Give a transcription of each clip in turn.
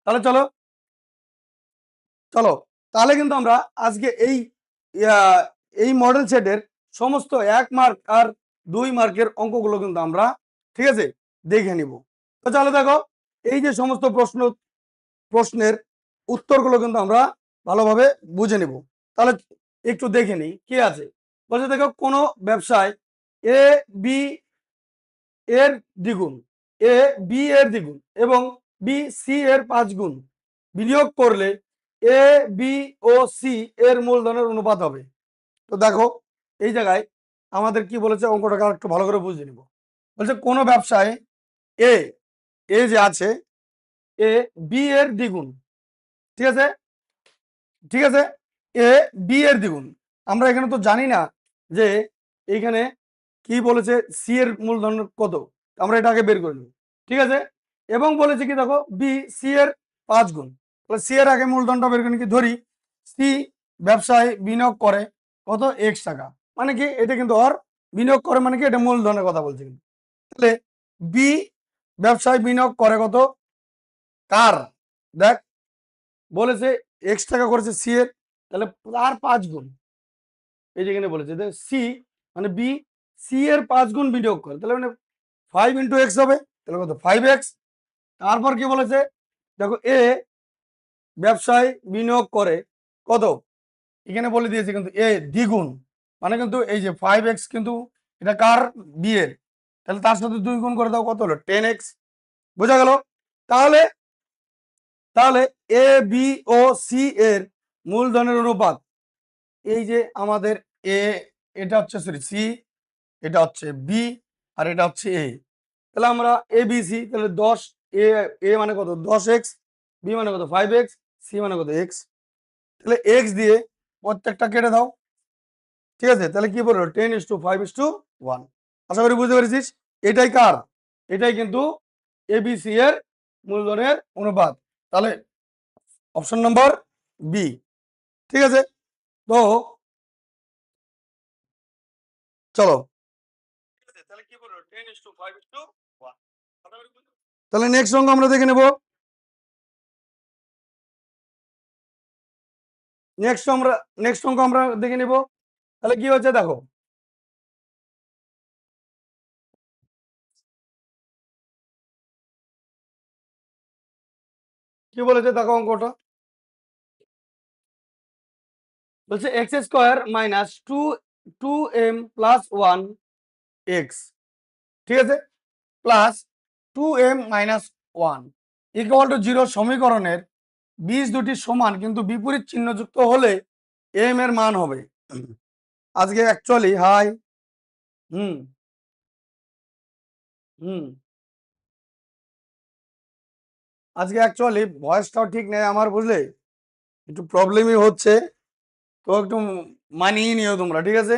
তাহলে চলো চলো তাহলে কিন্তু আমরা আজকে এই মডেল সেটের সমস্ত 1 মার্ক আর 2 মার্কের অঙ্কগুলো কিন্তু আমরা ঠিক আছে দেখে নিব। তো চলো দেখো এই যে সমস্ত প্রশ্নের উত্তরগুলো কিন্তু আমরা ভালোভাবে বুঝে নিব। তাহলে একটু দেখে নিই কি আছে। বলছে দেখো কোনো ব্যবসায় এ বি এর দ্বিগুণ, এ বি এর দ্বিগুণ এবং বি সি এর 5 গুণ বিনিয়োগ করলে এ বি ও সি এর মূলধনের অনুপাত হবে। তো দেখো এই জায়গায় আমাদের কি বলেছে, অঙ্কটাকে একটু ভালো করে বুঝে নিব। বলছে কোনো ব্যবসায় এ এ যে আছে এ বি এর দ্বিগুণ, ঠিক আছে ঠিক আছে, এ বি এর দ্বিগুণ। আমরা এখানে তো জানি না যে এইখানে কি বলেছে সি এর মূলধন কত, আমরা এটা আগে বের করে নেব, ঠিক আছে। এবং বলেছে কি দেখো বি সি এর 5 গুণ, তাহলে সি এর আগে মূলধনটা বের করে কি ধরি সি ব্যবসায় বিনিয়োগ করে কত x টাকা, মানে কি এটা কিন্তু ওর বিনিয়োগ করে মানে কি এটা মূলধনের কথা বলছে কিন্তু। তাহলে বি ব্যবসায় বিনিয়োগ করে কত কার, দেখ বলেছে x টাকা করেছে সি এর, তাহলে তার 5 গুণ, এই যেখানে বলেছে সি মানে বি সি এর 5 গুণ বিনিয়োগ করে, তাহলে মানে 5 ইন্টু এক্স হবে, তাহলে কত 5x। তারপর কি বলেছে দেখো এ ব্যবসায় বিনিয়োগ করে কত, এখানে বলে দিয়েছে কিন্তু এ দ্বিগুণ, মানে কিন্তু এই যে 5x কিন্তু এটা কার বি এর, তাহলে তার সাথে 2 গুণ করে দাও কত হলো 10x, বোঝা গেল। তাহলে তাহলে এ বি ও সি এর মূলধনের অনুপাত, এই যে আমাদের এ এটা হচ্ছে সরি সি, এটা হচ্ছে বি আর এটা হচ্ছে এ, তাহলে আমরা এ বি সি তাহলে 10 এ এ মানে কত 10x, বি মানে কত 5x, সি মানে কত x, তাহলে x দিয়ে প্রত্যেকটা কেটে দাও, ঠিক আছে। তাহলে কি বললো 10:5:1, আশা করি বুঝতে পেরেছিস। এটাই কার, এটাই কিন্তু এবিসি এর মূলধনের অনুপাত, তাহলে অপশন নম্বর বি, ঠিক আছে। তো চলো তাহলে কি বললো 10:5:1, তাহলে নেক্সট অঙ্ক আমরা দেখে নেব। নেক্সট অঙ্ক আমরা দেখে নেব। তাহলে কি হচ্ছে দেখো কি বলেছে দেখো অঙ্কটা বলছে x square minus two m plus 1x, ঠিক আছে, plus 2m minus 1 equal to 0 সমীকরণের বীজ দুটি সমান কিন্তু বিপরীত চিহ্নযুক্ত হলে এম এর মান হবে। আজকে অ্যাকচুয়ালি হাই হুম হুম আজকে অ্যাকচুয়ালি ভয়েসটাও ঠিক নেই আমার, বুঝলে একটু প্রবলেমই হচ্ছে, তো একটু মানিয়ে নিও তোমরা, ঠিক আছে।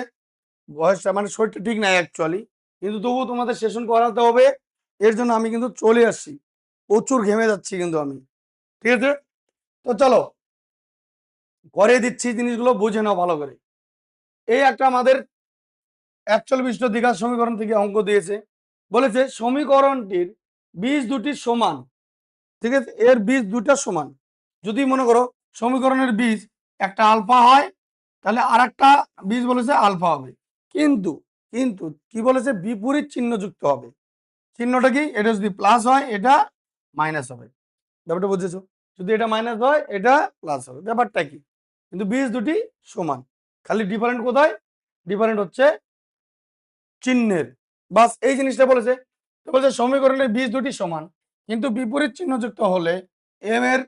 ভয়েসটা মানে শরীরটা ঠিক নাই অ্যাকচুয়ালি, কিন্তু তবুও তোমাদের সেশন করাতে হবে, এর জন্য আমি কিন্তু চলে আসছি, প্রচুর ঘেমে যাচ্ছি কিন্তু আমি, ঠিক আছে। তো চলো করে দিচ্ছি, জিনিসগুলো বুঝে নাও ভালো করে। এই একটা আমাদের 41 দ্বিঘাত সমীকরণ থেকে অঙ্ক দিয়েছে, বলেছে সমীকরণটির বীজ দুটি সমান, ঠিক আছে, এর বীজ দুটা সমান। যদি মনে করো সমীকরণের বীজ একটা আলফা হয়, তাহলে আর একটা বীজ বলেছে আলফা হবে, কিন্তু কিন্তু কি বলেছে বিপরীত চিহ্ন যুক্ত হবে। চিহ্নটা কি, এটা যদি প্লাস হয় এটা মাইনাস হবে, ব্যাপারটা বুঝেছো, যদি এটা মাইনাস হয় এটা প্লাস হবে, ব্যাপারটা কি, কিন্তু বীজ দুটি সমান, খালি ডিফারেন্ট কোথায়, ডিফারেন্ট হচ্ছে চিহ্নের, বাস এই জিনিসটা বলেছে। তো বলছে সমীকরণের বীজ দুটি সমান কিন্তু বিপরীত চিহ্নযুক্ত হলে এম এর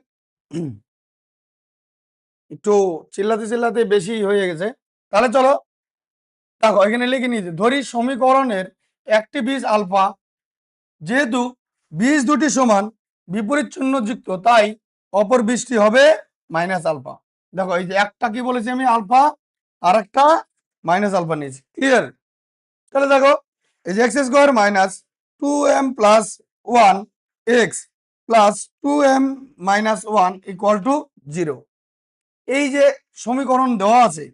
একটু চিল্লাতে চিল্লাতে বেশি হয়ে গেছে। তাহলে চলো দেখো এখানে লিখে নিয়েছে, ধরি সমীকরণের একটি বীজ আলফা, যেহেতু বীজ দুটি সমান বিপরীত চিহ্নযুক্ত তাই অপর বীজটি হবে মাইনাস আলফা। দেখো এই যে একটা কি বলেছি আমি আলফা, আর একটা মাইনাস আলফা নিয়েছি, ক্লিয়ার। তাহলে দেখো এই যে x square minus 2m plus 1x plus 2m minus 1 equal to 0, এই যে সমীকরণ দেওয়া আছে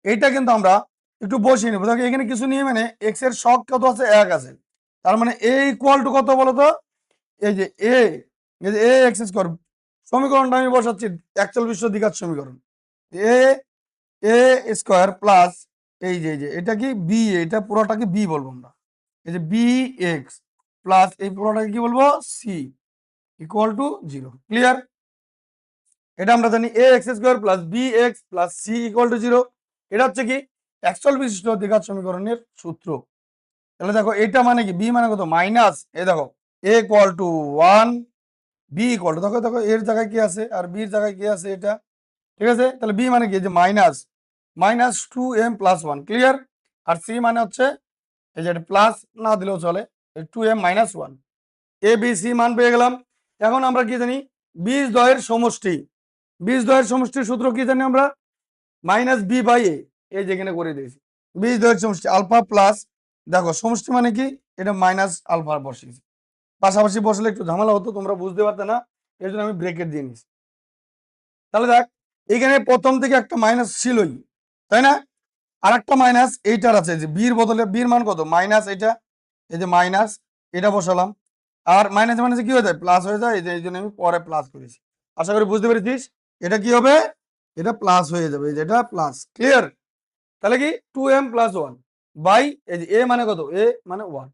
এইটা কিন্তু আমরা একটু বসিয়ে নেবো। দেখো এখানে কিছু নিয়ে মানে এক্স এর শক কত আছে 1 আছে, তার মানে এ ইকুয়াল টু কত বলতো, এই যে এ এক্স স্কোয়ার সমীকরণটা আমি বসাচ্ছি একচল বিশ্ব দ্বিঘাত সমীকরণ। এ এ স্কোয়ার প্লাস এই যে এটা কি বি, এটা পুরোটাকে বি বলবো আমরা, এই যে বি এক্স প্লাস এই পুরোটাকে কি বলবো সি ইকুয়াল টু 0। ক্লিয়ার? এটা আমরা জানি A x square plus B x plus C equal to 0। এটা হচ্ছে কি একচল বিশিষ্ট দ্বিঘাত সমীকরণের সূত্র। তাহলে দেখো এটা মানে কি, বি মানে কত মাইনাস, এই দেখো A equal to 1, B equal to, দেখো দেখো এর জায়গায় কি আছে আর বির জায়গায় কি আছে এটা, ঠিক আছে? তাহলে বি মানে কি যে মাইনাস 2m প্লাস 1। ক্লিয়ার? আর সি মানে হচ্ছে এই যে প্লাস না দিলেও চলে, 2m minus 1। A B C মান পেয়ে গেলাম। এখন আমরা কি জানি, বীজদ্বয়ের সমষ্টি, বীজদ্বয়ের সমষ্টির সূত্র কি জানি আমরা, মাইনাস বি বাই এ, এই যেখানে করে দিয়েছি বীজদ্বয়ের সমষ্টি আলফা প্লাস, দেখো সমষ্টি মানে কি, এটা মাইনাস আলফা বসিয়েছি, পাশাপাশি বসলে একটু ঝামেলা হতো, তোমরা বুঝতে পারতে না, এর জন্য আমি ব্রেকেট দিয়ে নিয়েছি। তাহলে দেখ এখানে প্রথম থেকে একটা মাইনাস ছিলই, তাই না? আর একটা মাইনাস এইটার আছে, যে বির বদলে বির মান কত মাইনাস, এটা এই যে মাইনাস, এটা বসালাম, আর মাইনাস মাইনাসে কি হয়ে যায় প্লাস হয়ে যায়, এই যে এই জন্য আমি পরে প্লাস করেছি। আশা করি বুঝতে পেরেছিস। এটা কি হবে, এটা প্লাস হয়ে যাবে, এই যে এটা প্লাস। ক্লিয়ার? তাহলে কি 2m প্লাস 1 বাই এই যে এ মানে কত, এ মানে 1,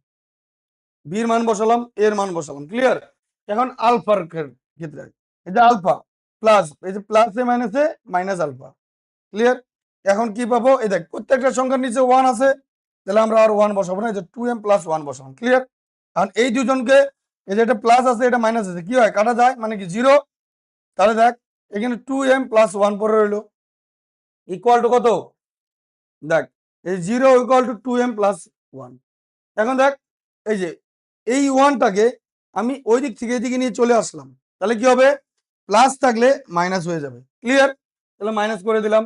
বির মান বসালাম, এর মান বসালাম। ক্লিয়ার? এখন আলফার ক্ষেত্রে এই যে আলফা প্লাস, এই যে প্লাস এ মাইনাসে মাইনাস আলফা। ক্লিয়ার? এখন কি পাবো, এই দেখ প্রত্যেকটা সংখ্যার নিচে 1 আছে, তাহলে আমরা আর 1 বসাবো না, এই যে 2m প্লাস 1 বসাবো। ক্লিয়ার? আর এই দুজনকে, এই যে এটা প্লাস আছে এটা মাইনাস আছে, কি হয় কাটা যায়, মানে কি 0। তাহলে দেখ এখানে 2m প্লাস 1 পরে রইলো ইকুয়াল টু কত, দেখ এই 0 ইকুয়াল টু 2m প্লাস 1। এখন দেখ এই যে এই 1টাকে আমি ওই দিক থেকে এদিকে নিয়ে চলে আসলাম, তাহলে কি হবে, প্লাস থাকলে মাইনাস হয়ে যাবে। ক্লিয়ার? তাহলে মাইনাস করে দিলাম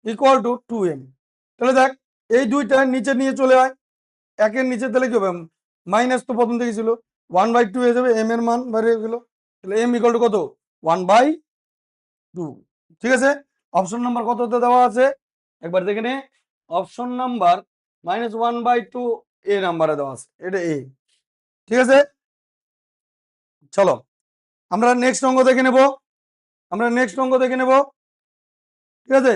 ইকুয়াল টু 2m। তাহলে দেখ এই দুইটা নিচে নিয়ে চলে আয়, একের নিচে, তাহলে কি হবে, মাইনাস তো প্রথম থেকে ছিল, 1/2 হয়ে যাবে, এম এর মান বেড়ে গেল, তাহলে এম ইকুয়াল টু কত 1/2। ঠিক আছে? অপশন নাম্বার কততে দেওয়া আছে একবার দেখে নে, অপশন নাম্বার -1/2 এ নাম্বারে দেওয়া আছে, এটা এ। ঠিক আছে, চলো আমরা নেক্সট অঙ্ক দেখে নেব, ঠিক আছে?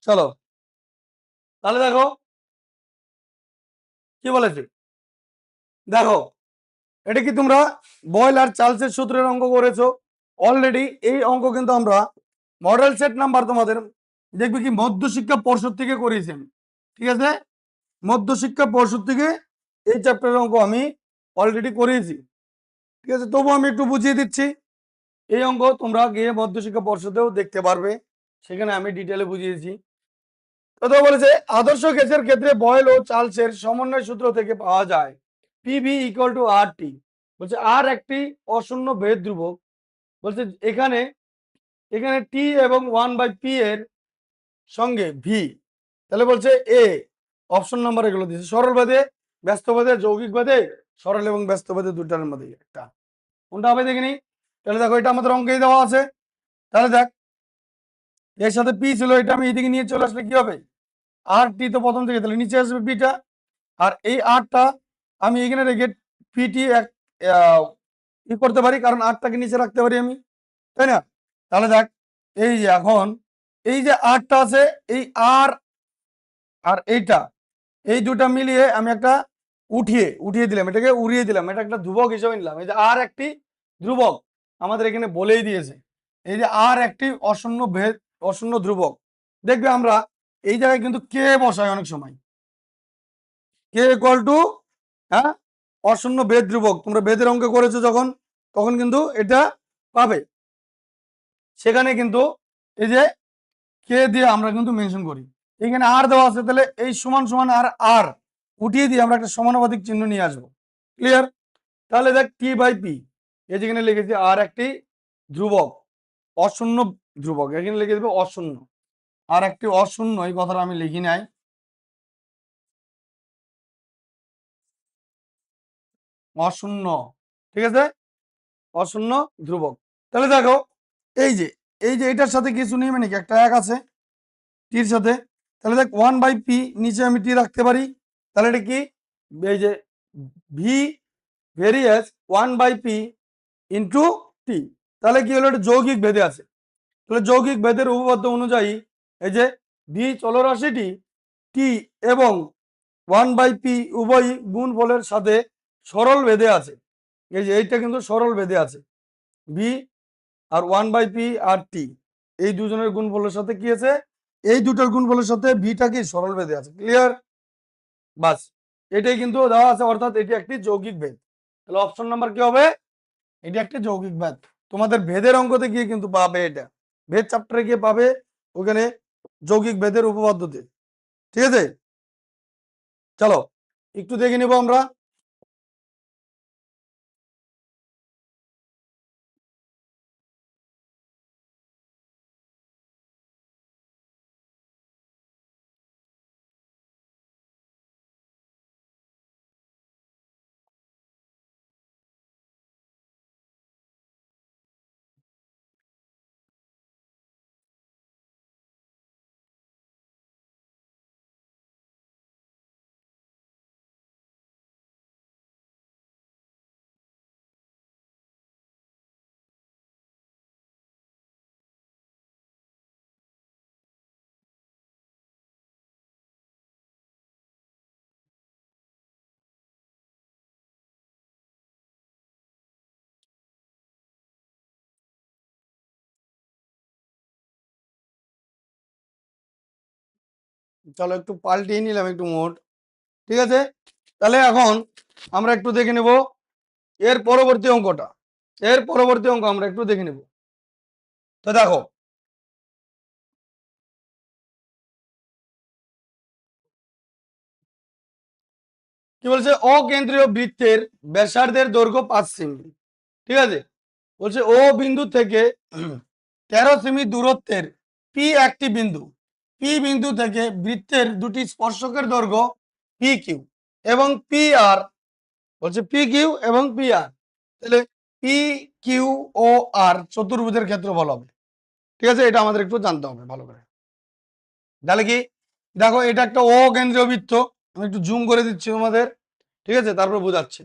চলো তাহলে দেখো কি বলেছে, দেখো এটা কি তোমরা বয়েল আর চার্লসের সূত্রের অঙ্ক করেছো অলরেডি। এই অঙ্ক কিন্তু আমরা মডেল সেট নাম্বার তোমাদের দেখবে কি মধ্যশিক্ষা পর্ষদ থেকে করিয়েছেন। ঠিক আছে, মধ্যশিক্ষা পর্ষদ থেকে এই চ্যাপ্টারের অঙ্ক আমি অলরেডি করিয়েছি। ঠিক আছে, তবু আমি একটু বুঝিয়ে দিচ্ছি। এই অঙ্ক তোমরা গিয়ে মধ্যশিক্ষা পর্ষদেও দেখতে পারবে, সেখানে আমি ডিটেলে বুঝিয়েছি। কথা বলেছে আদর্শ গ্যাসের ক্ষেত্রে বয়েল ও চার্লসের সমন্বয় সূত্র থেকে পাওয়া যায় পিভি ইকুয়াল টু আর টি। বলছে আর একটি অশূন্য ভেদ ধ্রুবক, বলছে এখানে এখানে টি এবং 1/p এর সঙ্গে ভি। তাহলে বলছে এ, অপশন নাম্বার এগুলো দিয়েছে, সরল ভেদে, ব্যস্ত ভেদে, যৌগিক ভেদে, সরল এবং ব্যস্ত ভেদে দুটার মধ্যে একটা, কোনটা হবে দেখিনি। তাহলে দেখো এটা আমাদের অঙ্কেই দেওয়া আছে। তাহলে দেখ এর সাথে পি ছিল, এটা আমি এইদিকে নিয়ে চলে আসলে কি হবে, আর টি তো প্রথম থেকে, তাহলে নিচে আসবে পিটা, আর এই আরটা আমি এখানে রেখে পিটি এক ই করতে পারি, কারণ আরটাকে নিচে রাখতে পারি আমি, তাই না? তাহলে দেখ এই যে এখন এই যে আরটা আছে, এই আর আর এইটা, এই দুটা মিলিয়ে আমি একটা উঠিয়ে দিলাম, এটাকে উড়িয়ে দিলাম, এটা একটা ধ্রুবক হিসেবে নিলাম। এই যে আর একটি ধ্রুবক আমাদের এখানে বলেই দিয়েছে, এই যে আর একটি অশূন্য ভেদ, অশূন্য ধ্রুবক। দেখবে আমরা এই জায়গায় কিন্তু কে বসাই অনেক সময়, কে ইকুয়াল টু, হ্যাঁ, অশূন্য ভেদ ধ্রুবক, তোমরা ভেদের অঙ্ক করেছো যখন, তখন কিন্তু এটা পাবে। সেখানে কিন্তু এই যে কে দিয়ে আমরা কিন্তু মেনশন করি, এখানে আর দেওয়া আছে, তাহলে এই সমান সমান আর আর উঠিয়ে দিয়ে আমরা একটা সমানুপাতিক চিহ্ন নিয়ে আসবো। ক্লিয়ার? তাহলে দেখ টি বাই পি, এই যেখানে লিখেছি আর একটি ধ্রুবক, অশূন্য ধ্রুবক, এখানে লিখে দেবে অশূন্য, আর একটি অশূন্য, এই কথাটা আমি লিখি নাই, অশূন্য। ঠিক আছে, অশূন্য ধ্রুবক। তাহলে দেখো এই যে এটার সাথে কিছু নেই, মানে কি একটা এক আছে টির সাথে, তাহলে দেখ 1/p, নিচে আমি টি রাখতে পারি, তাহলে এটা কি, এই যে V various 1/p into T, তাহলে কি হলো, এটা যৌগিক ভেদে আছে। তাহলে যৌগিক ভেদের উপপাদ্য অনুযায়ী এই যে ভি চলরাশিটি টি এবং 1/p উভয় গুণফলের সাথে সরল ভেদে আছে। এই যে এইটা কিন্তু সরল ভেদে আছে, ভি আর 1/p আর টি, এই দুজনের গুণফলের সাথে কি আছে, এই দুটোর গুণফলের সাথে ভিটা কি সরল ভেদে আছে। ক্লিয়ার? বাস, এটাই কিন্তু দেওয়া আছে, অর্থাৎ এটি একটি যৌগিক ভেদ। তাহলে অপশন নাম্বার কি হবে, এটি একটি যৌগিক ভেদ। তোমাদের ভেদের অঙ্কতে গিয়ে কিন্তু পাবে, এটা ভেদ চ্যাপ্টারে গিয়ে পাবে, ওখানে যৌগিক ভেদের উপপাদ্যতে। ঠিক আছে, চলো একটু দেখে নিব আমরা। চলো একটু পাল্টিয়ে নিলাম একটু মোড। ঠিক আছে, তাহলে এখন আমরা একটু দেখে নেব এর পরবর্তী অঙ্কটা। এর পরবর্তী অঙ্ক আমরা একটু দেখে নেব। তো দেখো, কি বলছে, অকেন্দ্রীয় বৃত্তের ব্যাসার্ধের দৈর্ঘ্য 5 সেমি। ঠিক আছে, বলছে ও বিন্দু থেকে 13 সেমি দূরত্বের পি একটি বিন্দু, পি বিন্দু থেকে বৃত্তের দুটি স্পর্শকের দৈর্ঘ্য পি কিউ এবং পি আর, বলছে পি কিউ এবং পি আর, তাহলে পি কিউ ও আর চতুর্ভুজের ক্ষেত্রফল হবে। ঠিক আছে, এটা আমাদের একটু জানতে হবে ভালো করে। তাহলে কি, দেখো এটা একটা অকেন্দ্রীয় বৃত্ত, আমি একটু জুম করে দিচ্ছি তোমাদের। ঠিক আছে, তারপর বোঝাচ্ছি।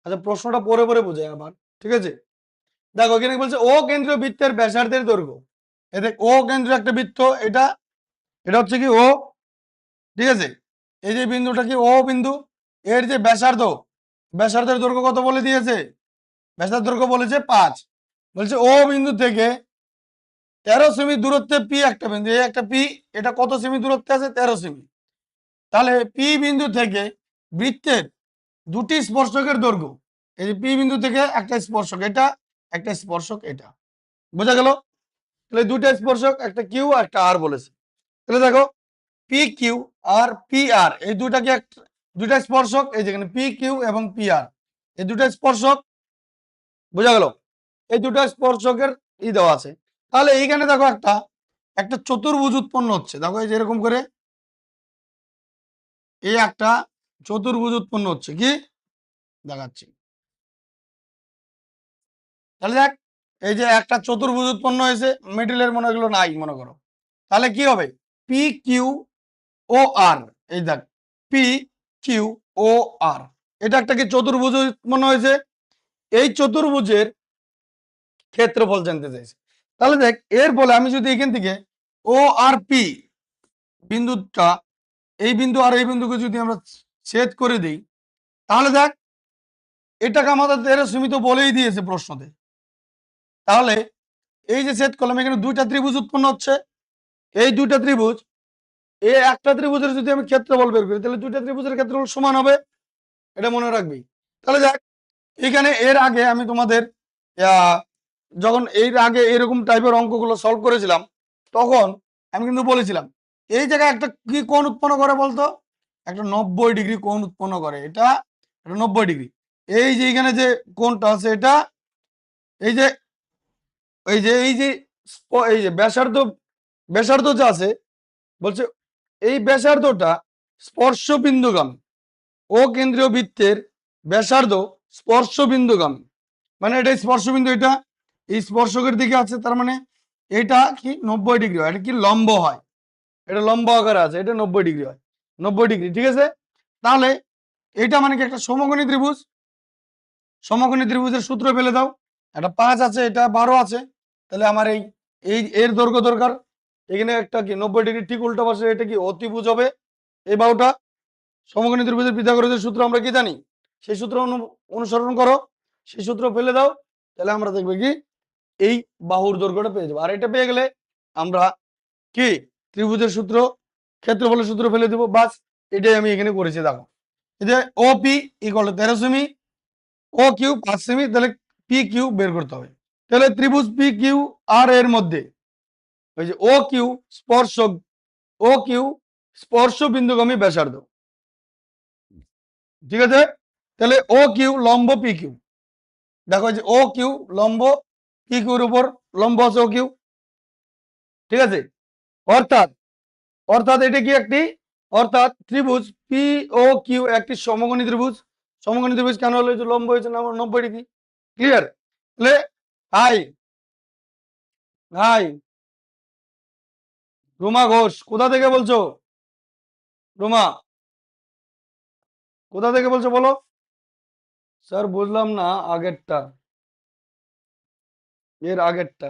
আচ্ছা, প্রশ্নটা পরে পরে বোঝায় আবার। ঠিক আছে, দেখো এখানে বলছে ও কেন্দ্রীয় বৃত্তের ব্যাসার্ধের দৈর্ঘ্য। এতে ও কেন্দ্রীয় একটা বৃত্ত, এটা এটা হচ্ছে কি ও। ঠিক আছে, এই যে বিন্দুটা কি ও বিন্দু, এর যে ব্যাসার্ধ, ব্যাসার্ধের দৈর্ঘ্য কত বলে দিয়েছে, ব্যাসার্ধ দৈর্ঘ্য বলেছে 5। বলছে ও বিন্দু থেকে 13 সেমি দূরত্বে পি একটা বিন্দু, এই একটা পি, এটা কত সেমি দূরত্বে আছে, 13 সেমি। তাহলে পি বিন্দু থেকে বৃত্তের দুটি স্পর্শকের দৈর্ঘ্য, এই যে পি বিন্দু থেকে একটা স্পর্শক এটা, একটা স্পর্শক এটা, বোঝা গেল? তাহলে দুটা স্পর্শক, একটা কিউ আর একটা আর বলেছে। তাহলে দেখো P Q R P R, এই দুটাকে দুটা স্পর্শক, এই যেখানে পি কিউ এবং পি আর, এই দুটা স্পর্শক, বোঝা গেল? এই দুটা স্পর্শকের দেওয়া আছে। তাহলে এইখানে দেখো একটা একটা চতুর্ভুজ উৎপন্ন হচ্ছে, দেখো এই যে এরকম করে এই একটা চতুর্ভুজ উৎপন্ন হচ্ছে, কি দেখাচ্ছি। তাহলে দেখ, এই যে একটা চতুর্ভুজ উৎপন্ন হয়েছে, মিডিলের মনে হলো নাই মনে করো, তাহলে কি হবে, পি কিউ ও আর, এই দেখ পি কিউ ও আর, এটা একটা কি চতুর্ভুজ উৎপন্ন হয়েছে। এই চতুর্ভুজের ক্ষেত্রফল জানতে চাইছে। তাহলে দেখ এর বলে আমি যদি এখান থেকে ও আর পি বিন্দুটা, এই বিন্দু আর এই বিন্দুকে যদি আমরা ছেদ করে দিই, তাহলে দেখ এটাকে আমাদের 13 সীমিত বলেই দিয়েছে প্রশ্নতে। তাহলে এই যে ছেদ করলাম, এখানে দুইটা ত্রিভুজ উৎপন্ন হচ্ছে, এই দুইটা ত্রিভুজ, এই একটা ত্রিভুজের যদি আমি ক্ষেত্রফল বের করি, তাহলে দুইটা ত্রিভুজের ক্ষেত্রফল সমান হবে, এটা মনে রাখবি। তাহলে দেখ এখানে এর আগে আমি তোমাদের যখন এর আগে এরকম টাইপের অঙ্কগুলো সলভ করেছিলাম, তখন আমি কিন্তু বলেছিলাম এই জায়গায় একটা কি কোণ উৎপন্ন করে বলতো, একটা 90 ডিগ্রি কোণ উৎপন্ন করে, এটা 90 ডিগ্রি। এই যে এখানে যে কোণটা আছে এটা, এই যে এই যে এই যে এই যে ব্যাসার্ধ, ব্যাসার্ধ যে আছে, বলছে এই ব্যাসার্ধটা স্পর্শ বিন্দুগামী, ও কেন্দ্রীয় বৃত্তের ব্যাসার্ধ স্পর্শ বিন্দুগামী, মানে এটা স্পর্শ বিন্দু, এটা এই স্পর্শকের দিকে আছে, তার মানে এটা কি 90 ডিগ্রি হয়, এটা কি লম্ব হয়, এটা লম্ব আকারে আছে, এটা 90 ডিগ্রি হয়, 90 ডিগ্রি, ঠিক আছে। তাহলে এটা মানে কি একটা সমকোণী ত্রিভুজ, সমকোণী ত্রিভুজের সূত্র ফেলে দাও, এটা 5 আছে, এটা 12 আছে, তাহলে আমার এই এই এর দৈর্ঘ্য দরকার, এখানে একটা কি 90 ডিগ্রি ঠিক উল্টো পাশে, এটা কি অতিভুজ হবে এই বাহুটা। সমকোণী ত্রিভুজের পিথাগোরাসের সূত্র আমরা কি জানি, সেই সূত্র অনুসরণ করো, সেই সূত্র ফেলে দাও, তাহলে আমরা দেখবে কি এই বাহুর দৈর্ঘ্যটা পেয়ে যাবো। আর এটা পেয়ে গেলে আমরা কি ত্রিভুজের সূত্র, ক্ষেত্রফলের সূত্র ফেলে দেবো, বাস এটাই আমি এখানে করেছি। দেখো এই যে ওপি equal 13 semi, O Q 5 semi, তাহলে পি কিউ বের করতে হবে। তাহলে ত্রিভুজ পি কিউ আর এর মধ্যে ওই যে ও কিউ স্পর্শক, ও কিউ স্পর্শ বিন্দুগামী ব্যাসার্ধ, ঠিক আছে। তাহলে ও কিউ লম্ব পি কিউ, দেখো যে ও কিউ লম্ব পি কিউর উপর লম্ব আছে ও কিউ, ঠিক আছে। অর্থাৎ অর্থাৎ এটা কি একটি, অর্থাৎ ত্রিভুজ পি ও কিউ একটি সমকোণী ত্রিভুজ। সমকোণী ত্রিভুজ কেন হলো, যে লম্ব হয়েছে না 90 ডিগ্রি, ক্লিয়ার। তাহলে হাই হাই রুমা ঘোষ, কোথা থেকে বলছো রুমা, কোথা থেকে বলছো বলো। স্যার বুঝলাম না, আগেরটা, এর আগেরটা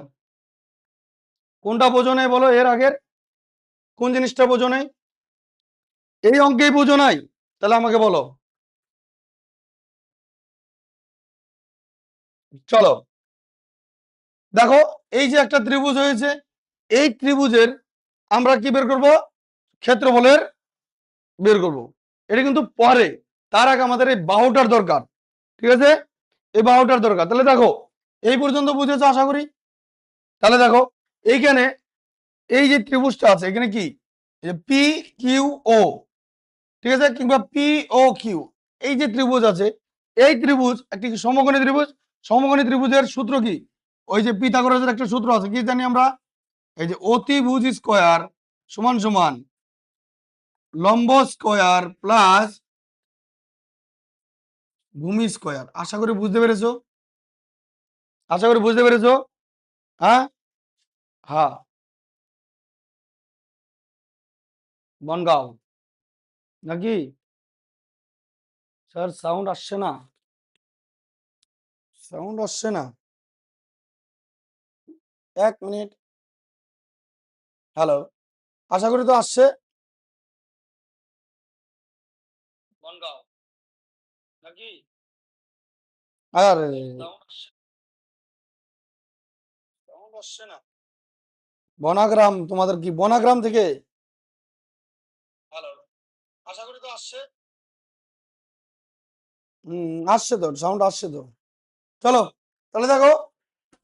কোনটা বোঝো নাই বলো, এর আগের কোন জিনিসটা বোঝো নাই, এই অঙ্কেই বোঝো নাই, তাহলে আমাকে বলো। চলো দেখো, এই যে একটা ত্রিভুজ হয়েছে, এই ত্রিভুজের আমরা কি বের করব, ক্ষেত্রফলের বের করব। এটা কিন্তু পরে, তার আগে আমাদের এই বাহুটার দরকার, ঠিক আছে, এই বাহুটার দরকার। তাহলে দেখো এই পর্যন্ত বুঝেছো আশা করি। তাহলে দেখো এইখানে এই যে ত্রিভুজটা আছে, এখানে কি পি কিউ ও, ঠিক আছে, কিংবা পি ও কিউ, এই যে ত্রিভুজ আছে, এই ত্রিভুজ একটি সমকোণী ত্রিভুজ। সমকোণী ত্রিভুজের সূত্র কি, ওই যে পিথাগোরাসের একটা সূত্র আছে, কি জানি আমরা, এই যে অতিভুজ স্কয়ার সমান সমান লম্ব স্কয়ার প্লাস ভূমি স্কয়ার। আশা করি বুঝতে পেরেছো, আশা করি বুঝতে পেরেছো। হ্যাঁ হ্যাঁ, বনগাঁও নাকি, স্যার সাউন্ড আসছে না, সাউন্ড আসছে না, 1 মিনিট, হ্যালো, আশা করি তো আসছে, বনগাঁও নাকি, আরে সাউন্ড আসছে না, বনাগ্রাম, তোমাদের কি বনাগ্রাম থেকে, হ্যালো, আশা করি তো আসছে, আসছে তো, সাউন্ড আসছে তো। চলো তাহলে দেখো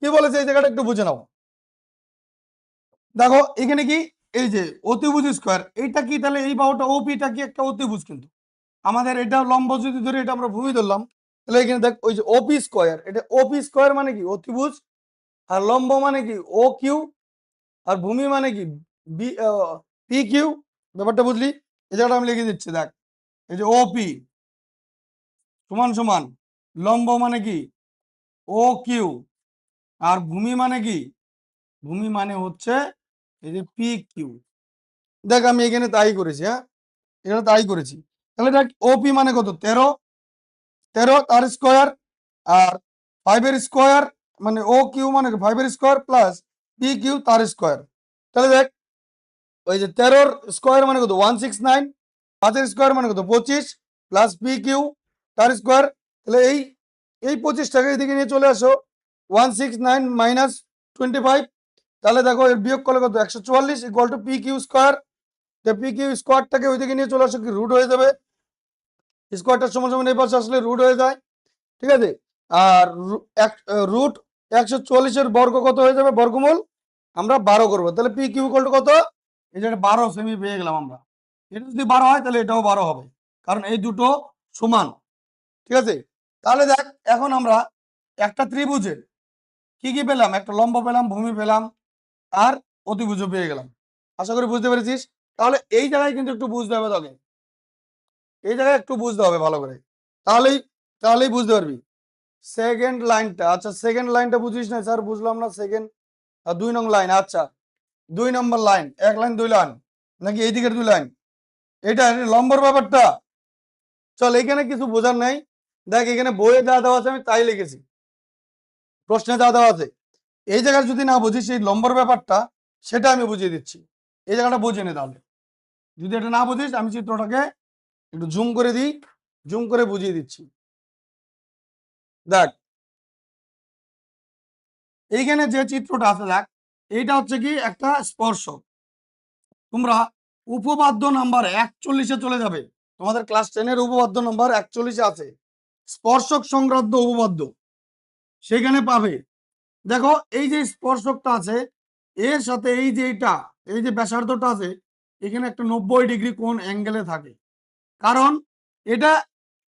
কি বলেছে, এই জায়গাটা একটু বুঝে নাও। দেখো এখানে কি, এই যে অতিভুজ স্কয়ার, এইটা কি, তাহলে এই বাহুটা ওপিটা কি একটা অতিভুজ, কিন্তু আমাদের এটা লম্ব যদি ধরে, এটা আমরা ভূমি ধরলাম, তাহলে এখানে দেখ ওই যে ওপি স্কয়ার, এটা ওপি স্কয়ার মানে কি অতিভুজ, আর লম্ব মানে কি ও কিউ, আর ভূমি মানে কি বি পি কিউ। ব্যাপারটা বুঝলি, এই জায়গাটা আমি লিখে দিচ্ছি, দেখ এই যে ওপি সমান সমান লম্ব মানে কি ও কিউ, আর ভূমি মানে কি, ভূমি মানে হচ্ছে এই যে পি কিউ। দেখ আমি এখানে তাই করেছি, হ্যাঁ এখানে তাই করেছি। তাহলে দেখ ওপি মানে কত, 13, 13 তার স্কোয়ার, আর 5-এর স্কোয়ার মানে ও কিউ মানে 5-এর স্কোয়ার প্লাস পি কিউ তার স্কোয়ার। তাহলে দেখ ওই যে 13-র স্কোয়ার মানে কত 169, 5-এর স্কোয়ার মানে কত 25 প্লাস পি কিউ তার স্কোয়ার। তাহলে এই এই 25টাকে এদিকে নিয়ে চলে আসো, 169 মাইনাস 25, তাহলে দেখো এর বিয়োগ করলে কত 144 equal to P Q square. P Q স্কোয়ারটাকে ওইদিকে নিয়ে চলে আসো, কি রুট হয়ে যাবে, স্কোয়ারটার সমান সমান এই পাশে আসলে রুট হয়ে যায়, ঠিক আছে। আর রুট 144-এর বর্গ কত হয়ে যাবে, বর্গমূল আমরা 12 করবো, তাহলে পি কিউ ইকুয়াল টু কত, এই যে 12 সেমি পেয়ে গেলাম আমরা। এটা যদি 12 হয় তাহলে এটাও 12 হবে, কারণ এই দুটো সমান, ঠিক আছে। তাহলে দেখ এখন আমরা একটা ত্রিভুজের কি কি পেলাম, একটা লম্ব পেলাম, ভূমি পেলাম, আর অতিভুজ পেয়ে গেলাম। আশা করি বুঝতে পেরেছিস। তাহলে এই জায়গায় কিন্তু একটু বুঝতে হবে তোকে, এই জায়গায় একটু বুঝতে হবে ভালো করে, তাহলেই তাহলেই বুঝতে পারবি। সেকেন্ড লাইনটা, আচ্ছা সেকেন্ড লাইনটা বুঝিস না স্যার, বুঝলাম না। সেকেন্ড 2 নং লাইন, আচ্ছা 2 নম্বর লাইন, 1 লাইন 2 লাইন নাকি এই দিকের 2 লাইন, এটা লম্বর ব্যাপারটা। চল এখানে কিছু বোঝার নাই, দেখ এখানে বইয়ে যা দেওয়া আছে আমি তাই লিখেছি, প্রশ্নে যা দেওয়া আছে। এই জায়গায় যদি না বুঝিস এই লম্বর ব্যাপারটা, সেটা আমি বুঝিয়ে দিচ্ছি। এই জায়গাটা বুঝে নে তাহলে। যদি এটা না বুঝিস আমি চিত্রটাকে একটু জুম করে দিই, জুম করে বুঝিয়ে দিচ্ছি। দেখ এইখানে যে চিত্রটা আছে, দেখ এইটা হচ্ছে কি একটা স্পর্শক। তোমরা উপপাদ্য নাম্বার 41-এ চলে যাবে, তোমাদের ক্লাস 10-এর উপপাদ্য নাম্বার 41-এ আছে স্পর্শক সংক্রান্ত উপপাদ্য, সেখানে পাবে। দেখো এই যে স্পর্শকটা আছে এর সাথে এই যে এইটা, এই যে ব্যাসার্ধটা আছে, এখানে একটা 90 ডিগ্রি কোণ অ্যাঙ্গেলে থাকে, কারণ এটা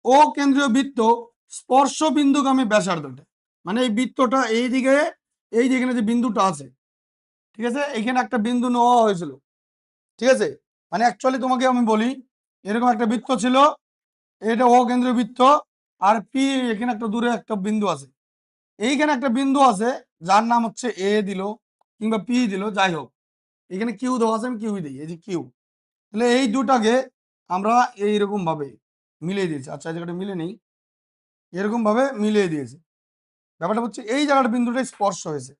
ও কেন্দ্রীয় বৃত্ত স্পর্শ বিন্দুগামী ব্যাসার্ধটা, মানে এই বৃত্তটা এই দিকে, এই যেখানে যে বিন্দুটা আছে, ঠিক আছে, এখানে একটা বিন্দু নেওয়া হয়েছিল, ঠিক আছে। মানে অ্যাকচুয়ালি তোমাকে আমি বলি, এরকম একটা বৃত্ত ছিল, এটা ও কেন্দ্রীয় বৃত্ত, আর পি এখানে একটা দূরে একটা বিন্দু আছে, এইখানে একটা বিন্দু আছে যার নাম হচ্ছে এ দিল কিংবা পি দিল, যাই হোক এখানে কিউ দেওয়া আছে, আমি কিউ দিই, এই যে কিউ। তাহলে এই দুটাকে আমরা এইরকম ভাবে মিলিয়ে দিয়েছি, আচ্ছা এই জায়গাটা মিলে নেই, এরকম ভাবে মিলিয়ে দিয়েছি। ব্যাপারটা হচ্ছে এই জায়গাটা বিন্দুটা স্পর্শ হয়েছে,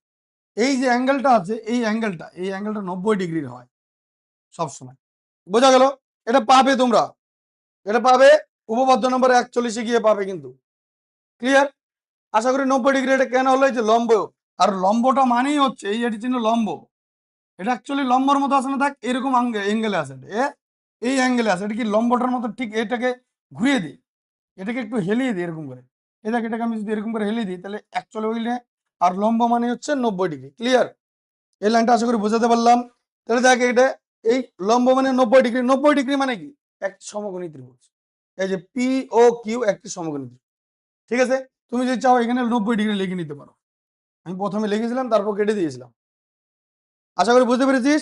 এই যে অ্যাঙ্গেলটা আছে এই অ্যাঙ্গেলটা, এই অ্যাঙ্গেলটা 90 ডিগ্রির হয় সবসময়, বোঝা গেল? এটা পাবে তোমরা, এটা পাবে উপপাদ্য নম্বর 41-এ গিয়ে পাবে কিন্তু, ক্লিয়ার? আশা করি 90 ডিগ্রি। এটা কেন হলো? এই যে লম্ব, আর লম্বটা মানেই হচ্ছে এই এটি চিহ্ন লম্ব, এটা অ্যাকচুয়ালি লম্বর মতো আছে না, দেখ এরকম অ্যাঙ্গেলে আছে, এই অ্যাঙ্গেলে আছে, এটা কি লম্বটার মতো, ঠিক এটাকে ঘুরিয়ে দিই, এটাকে একটু হেলিয়ে দিই এরকম করে, এই দেখ এটাকে আমি যদি এরকম করে হেলিয়ে দিই তাহলে অ্যাকচুয়ালি ওইলে, আর লম্ব মানে হচ্ছে 90 ডিগ্রি, ক্লিয়ার? এই লাইনটা আশা করি বোঝাতে পারলাম। তাহলে দেখ এটা এই লম্ব মানে 90 ডিগ্রি, 90 ডিগ্রি মানে কি? একটি সমকোণী ত্রিভুজ, এই যে পি ও কিউ একটি সমকোণী ত্রিভুজ, ঠিক আছে। তুমি যদি চাও এখানে 90 ডিগ্রি লিখে নিতে পারো, আমি প্রথমে লিখেছিলাম তারপর কেটে দিয়েছিলাম। আশা করি বুঝতে পেরেছিস,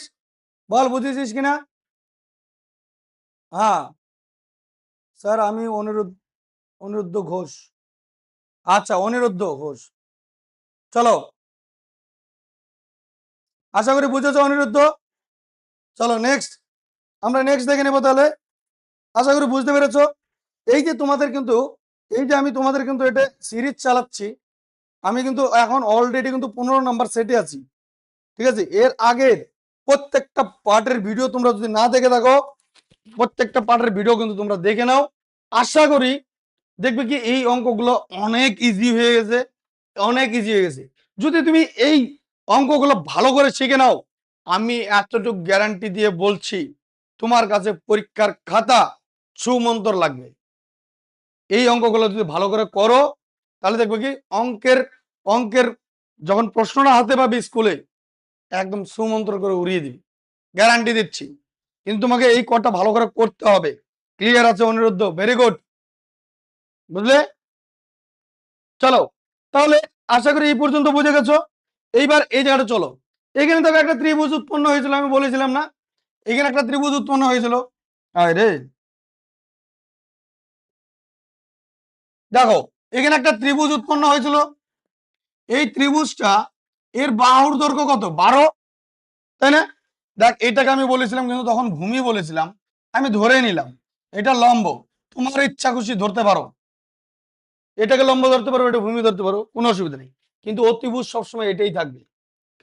বল বুঝেছিস কিনা? হ্যাঁ স্যার আমি অনিরুদ্ধ ঘোষ, আচ্ছা অনিরুদ্ধ ঘোষ, চলো আশা করি বুঝেছো অনিরুদ্ধ। চলো নেক্সট, আমরা নেক্সট দেখে নেবো তাহলে। আশা করি বুঝতে পেরেছো। এই যে তোমাদের কিন্তু, এই যে আমি তোমাদের কিন্তু এটা সিরিজ চালাচ্ছি, আমি কিন্তু এখন অলরেডি কিন্তু 15 নাম্বার সেটে আছি, ঠিক আছে। এর আগের প্রত্যেকটা পার্টের ভিডিও তোমরা যদি না দেখে থাকো, প্রত্যেকটা পার্টের ভিডিও কিন্তু তোমরা দেখে নাও। আশা করি দেখবে কি এই অঙ্কগুলো অনেক ইজি হয়ে গেছে, অনেক ইজি হয়ে গেছে। যদি তুমি এই অঙ্কগুলো ভালো করে শিখে নাও, আমি এতটুকু গ্যারান্টি দিয়ে বলছি তোমার কাছে পরীক্ষার খাতা সুমন্তর লাগবে। এই অঙ্কগুলো যদি ভালো করে করো তাহলে দেখবে কি অঙ্কের অঙ্কের যখন প্রশ্নটা হাতে পাবে স্কুলে, একদম সুমন্ত্র করে উড়িয়ে দিবি, গ্যারান্টি দিচ্ছি। কিন্তু তোমাকে এই কটা ভালো করে করতে হবে। ক্লিয়ার আছে অনিরুদ্ধ? ভেরি গুড, বুঝলে? চলো তাহলে আশা করি এই পর্যন্ত বুঝে গেছো। এইবার এই জায়গাটা চলো, এখানে দেখো একটা ত্রিভুজ উৎপন্ন হয়েছিল, আমি বলেছিলাম না এখানে একটা ত্রিভুজ উৎপন্ন হয়েছিল। আরে দেখো এখানে একটা ত্রিভুজ উৎপন্ন হয়েছিল, এই ত্রিভুজটা এর বাহুর দৈর্ঘ্য কত? 12, তাই না? দেখ এটাকে আমি বলেছিলাম কিন্তু তখন ভূমি বলেছিলাম, আমি ধরে নিলাম এটা লম্ব, তোমার ইচ্ছা খুশি ধরতে পারো, এটাকে লম্ব ধরতে পারো, এটা ভূমি ধরতে পারো, কোনো অসুবিধা নেই। কিন্তু অতিভুজ সবসময় এটাই থাকবে,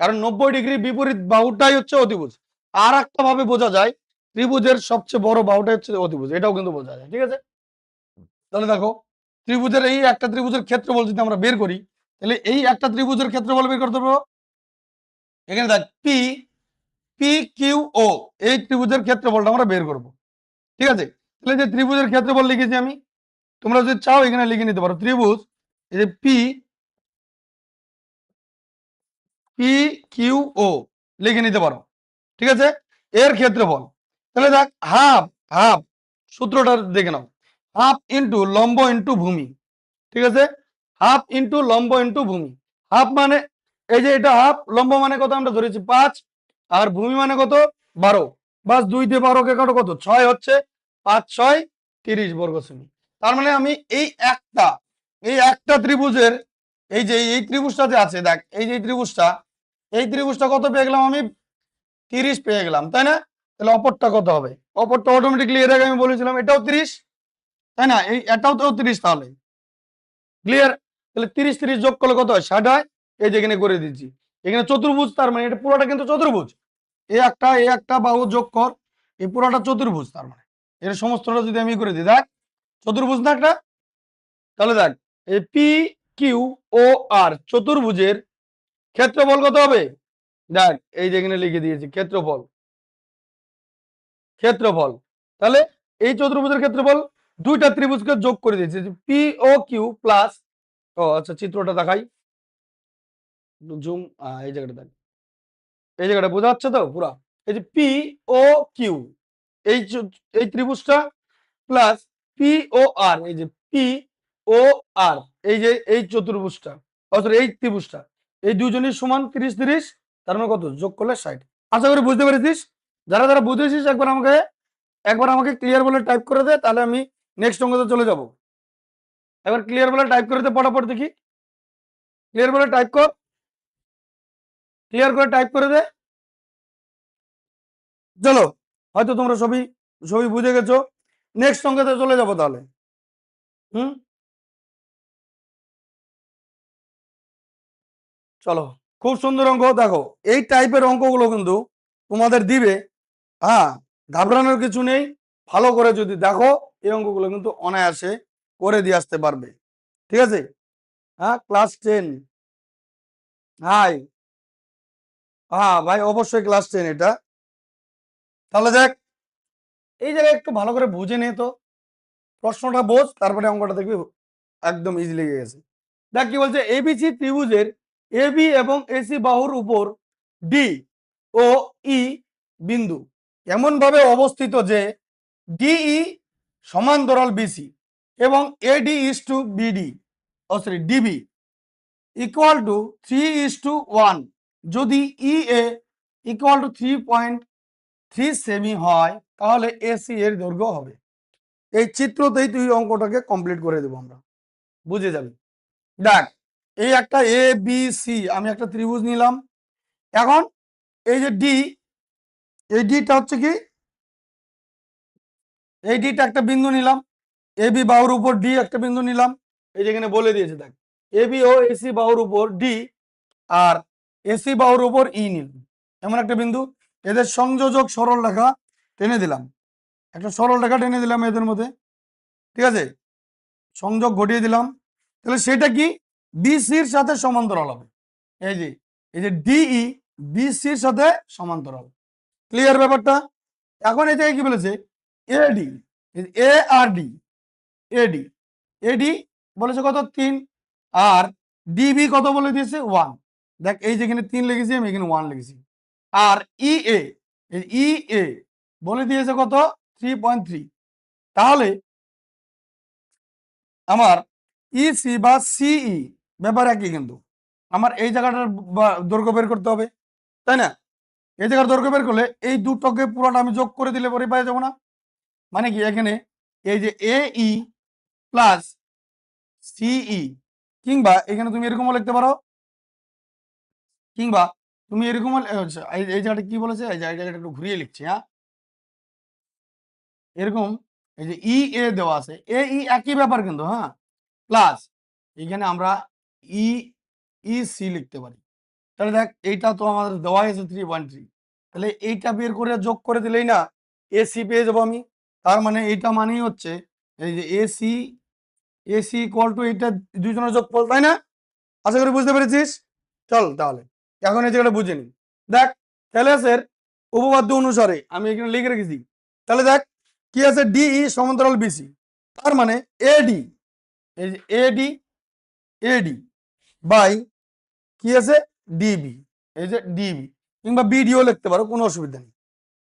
কারণ 90 ডিগ্রি বিপরীত বাহুটাই হচ্ছে অতিভুজ। আর একটা ভাবে বোঝা যায় ত্রিভুজের সবচেয়ে বড় বাহুটাই হচ্ছে অতিভুজ, এটাও কিন্তু বোঝা যায়, ঠিক আছে। তাহলে দেখো ত্রিভুজের এই একটা ত্রিভুজের ক্ষেত্রফল যদি আমরা বের করি, তাহলে এই একটা ত্রিভুজের ক্ষেত্রফল বের করতে পারবো। এখানে দেখ পি পি কিউ ও, এই ত্রিভুজের ক্ষেত্রফলটা আমরা বের করব, ঠিক আছে। তাহলে যে ত্রিভুজের ক্ষেত্রফল লিখেছি আমি, তোমরা যদি চাও এখানে লিখে নিতে পারো ত্রিভুজ এই যে পি পি কিউ ও লিখে নিতে পারো, ঠিক আছে, এর ক্ষেত্রফল। তাহলে দেখ হাফ হাফ, সূত্রটা দেখে নাও, হাফ ইন্টু লম্ব ইন্টু ভূমি, ঠিক আছে, হাফ ইন্টু লম্ব ইন্টু ভূমি। হাফ মানে এই যে এটা হাফ, লম্ব মানে কত আমরা ধরেছি 5, আর ভূমি মানে কত 12, বাস 2 দিয়ে 12 কে কাটো কত 6 হচ্ছে, 5 6 30 বর্গ সেমি। তার মানে আমি এই একটা এই একটা ত্রিভুজের এই ত্রিভুজটা যে আছে দেখ, এই ত্রিভুজটা কত পেয়ে গেলাম আমি? 30 পেয়ে গেলাম, তাই না? তাহলে অপরটা কত হবে? অপরটা অটোমেটিকলি এর আগে আমি বলেছিলাম এটাও 30, তাই না? এটাও তো 30, তাহলে ক্লিয়ার। তাহলে 30 যোগ করলে কত হয়? 60 হয়। এই যে এখানে করে দিচ্ছি, এখানে চতুর্ভুজ, তার মানে এটা পুরোটা কিন্তু চতুর্ভুজ। এই একটা বাহু যোগ কর, এই পুরোটা চতুর্ভুজ, তার মানে এর সমস্তটা যদি আমি করে দিই, দেখ চতুর্ভুজ না একটা। তাহলে দেখ এই পি কিউ ও আর চতুর্ভুজের ক্ষেত্রফল কত হবে? দেখ এই যে এখানে লিখে দিয়েছি ক্ষেত্রফল। তাহলে এই চতুর্ভুজের ক্ষেত্রফল দুইটা ত্রিভুজকে যোগ করে দিয়েছি, পি ও কিউ প্লাস, ও আচ্ছা চিত্রটা দেখাই, জুম, এই জায়গাটা দেখ, এই জায়গাটা বোঝা যাচ্ছে তো পুরা? এই যে পি ও কিউ, এই এই ত্রিভুজটা প্লাস পি ও আর, এই যে পি ও আর, এই যে এই চতুর্ভুজটা, এই ত্রিভুজটা, এই দুজনের সমান 30-30, তার মানে কত? যোগ করলে 60। আশা করি বুঝতে পেরেছিস। যারা যারা বুঝেছিস একবার আমাকে ক্লিয়ার বলে টাইপ করে দে, তাহলে আমি নেক্সট অঙ্কতে চলে যাব। একবার ক্লিয়ার বলে টাইপ করে দে পটাপট দেখি, ক্লিয়ার বলে টাইপ কর, ক্লিয়ার করে টাইপ করে দে। চলো, হয়তো তোমরা সবই সবই বুঝে গেছো, নেক্সট অঙ্কতে চলে যাব তাহলে। হুম, চলো, খুব সুন্দর অঙ্ক। দেখো এই টাইপের অঙ্কগুলো কিন্তু তোমাদের দিবে, হ্যাঁ, ঘাবড়ানোর কিছু নেই। ভালো করে যদি দেখো, এই অঙ্কগুলো কিন্তু অনায়াসে করে দিয়ে আসতে পারবে, ঠিক আছে? হ্যাঁ, ক্লাস 10, হাই, হ্যাঁ ভাই, অবশ্যই ক্লাস 10 এটা। তাহলে দেখ এই জায়গায় একটু ভালো করে বুঝে নে তো, প্রশ্নটা বোঝ, তারপরে অঙ্কটা দেখবি একদম ইজি লেগে গেছে। দেখ কি বলছে, এবিসি ত্রিভুজের এবি এবং এসি বাহুর উপর ডি ও ই বিন্দু এমন ভাবে অবস্থিত যে ডিই সমান্তরাল বিসি এবং AD is to BD, sorry DB equal to 3:1, যদি ই এ ইকুয়াল টু 3.3 সেমি হয়, তাহলে এসি এর দৈর্ঘ্য হবে। এই চিত্রতেই তুই অঙ্কটাকে কমপ্লিট করে দেবো আমরা, বুঝে যাবি। দেখ এই একটা এ বি সি, আমি একটা ত্রিভুজ নিলাম। এখন এই যে ডি, এই ডিটা হচ্ছে কি, এই ডিটা একটা বিন্দু নিলাম, এ বি বাহুর উপর ডি একটা বিন্দু নিলাম। এই যেখানে বলে দিয়েছে দেখ, এ বি ও এসি বাহুর উপর ডি আর এসি বাহুর উপর ই নিলাম, এমন একটা বিন্দু। এদের সংযোজক সরল রেখা টেনে দিলাম, একটা সরল রেখা টেনে দিলাম এদের মধ্যে, ঠিক আছে? সংযোগ ঘটিয়ে দিলাম। তাহলে সেটা কি বিসির সাথে সমান্তরাল হবে। এই যে ডিই বিসির সাথে সমান্তরাল। ক্লিয়ার ব্যাপারটা? এখন এই জায়গায় কি বলেছে, এডি, এ আর ডি, এডি এডি বলেছে কত? 3, আর ডিবি কত বলে দিয়েছে? 1। দেখ এই যেখানে 3 লিখেছি, আমি এখানে 1 লিখেছি। আর ই এ বলে দিয়েছে কত? 3.3। তাহলে আমার ইসি বা সিই ব্যাপার একই, কিন্তু আমার এই জায়গাটার দৈর্ঘ্য বের করতে হবে, তাই না? এই জায়গার দৈর্ঘ্য বের করলে এই দুটোকে পুরোটা আমি যোগ করে দিলে পরে পেয়ে যাবো না? মানে কি, এখানে এই যে এই প্লাস সিই, কিংবা এখানে তুমি এরকমও লিখতে পারো, কিংবা তুমি এরকমও এই জায়গাটা কি বলেছে, এই জায়গাটা একটু ঘুরিয়ে লিখছি, হ্যাঁ, এরকম এই যে ই এ দেওয়া আছে, এ ই একই ব্যাপার কিন্তু, হ্যাঁ, প্লাস এখানে আমরা ই ই সি লিখতে পারি। তাহলে দেখ এইটা তো আমাদের দেওয়া হয়েছে 3.3, তাহলে এইটা বের করে যোগ করে দিলেই না এসি পেয়ে যাবো আমি। তার মানে এইটা মানেই হচ্ছে এই যে এসি ইকুয়াল টু এইটা দুইজনের যোগফল, তাই না? আশা করি বুঝতে পেরেছিস। চল তাহলে এখন এই জায়গাটা বুঝে নি। দেখ থ্যালেসের উপপাদ্য অনুসারে আমি এখানে লিখে রেখেছি। তাহলে দেখ কি আছে, ডিই সমান্তরাল বিসি, তার মানে এডি, এই যে এডি এডি বাই কি আছে, ডিবি, এই যে ডিবি, কিংবা বিডিও লিখতে পারো, কোনো অসুবিধা নেই,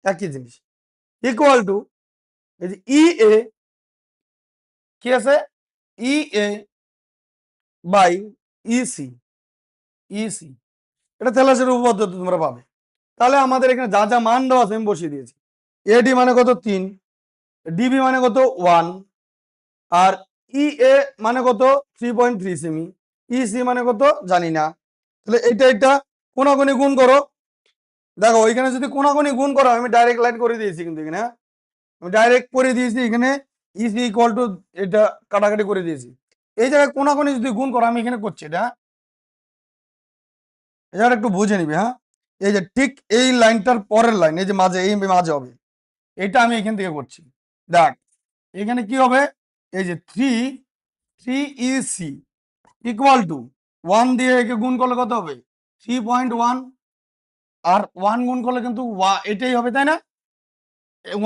একই জিনিস, ইকুয়াল টু এই যে ই এ কি আছে, ই এ বাই ইসি, ইসি, এটা থ্যালাসের উপপাদ্য তোমরা পাবে। তাহলে আমাদের এখানে যা যা মান দেওয়া আছে আমি বসিয়ে দিয়েছি। এডি মানে কত? 3, ডিবি মানে কত? 1, আর ই এ মানে কত 3.3 সেমি, ই সি মানে কত জানি না, তাহলে এটা কোনাকুনি গুণ করো। দেখো এখানে যদি কোনাকুনি গুণ করো, আমি ডাইরেক্ট লাইন করে দিয়েছি কিন্তু এখানে, হ্যাঁ আমি ডাইরেক্ট করে দিয়েছি এখানে, ইসি ইকুয়াল টু এটা কাটাকাটি করে দিয়েছি। এই জায়গায় কোনাকুনি যদি গুণ করো, আমি এখানে করছি এটা, এটা একটু বুঝে নিবে, হ্যাঁ এই যে ঠিক এই লাইনটার পরের লাইন, এই যে মাঝে, এই মাঝে হবে, এটা আমি এখান থেকে করছি। দেখ এখানে কি হবে, এই যে থ্রি ইসি ইকুয়াল টু 1 দিয়ে একে গুণ করলে কত হবে 3.1, আর 1 গুণ করলে কিন্তু এটাই হবে, তাই না?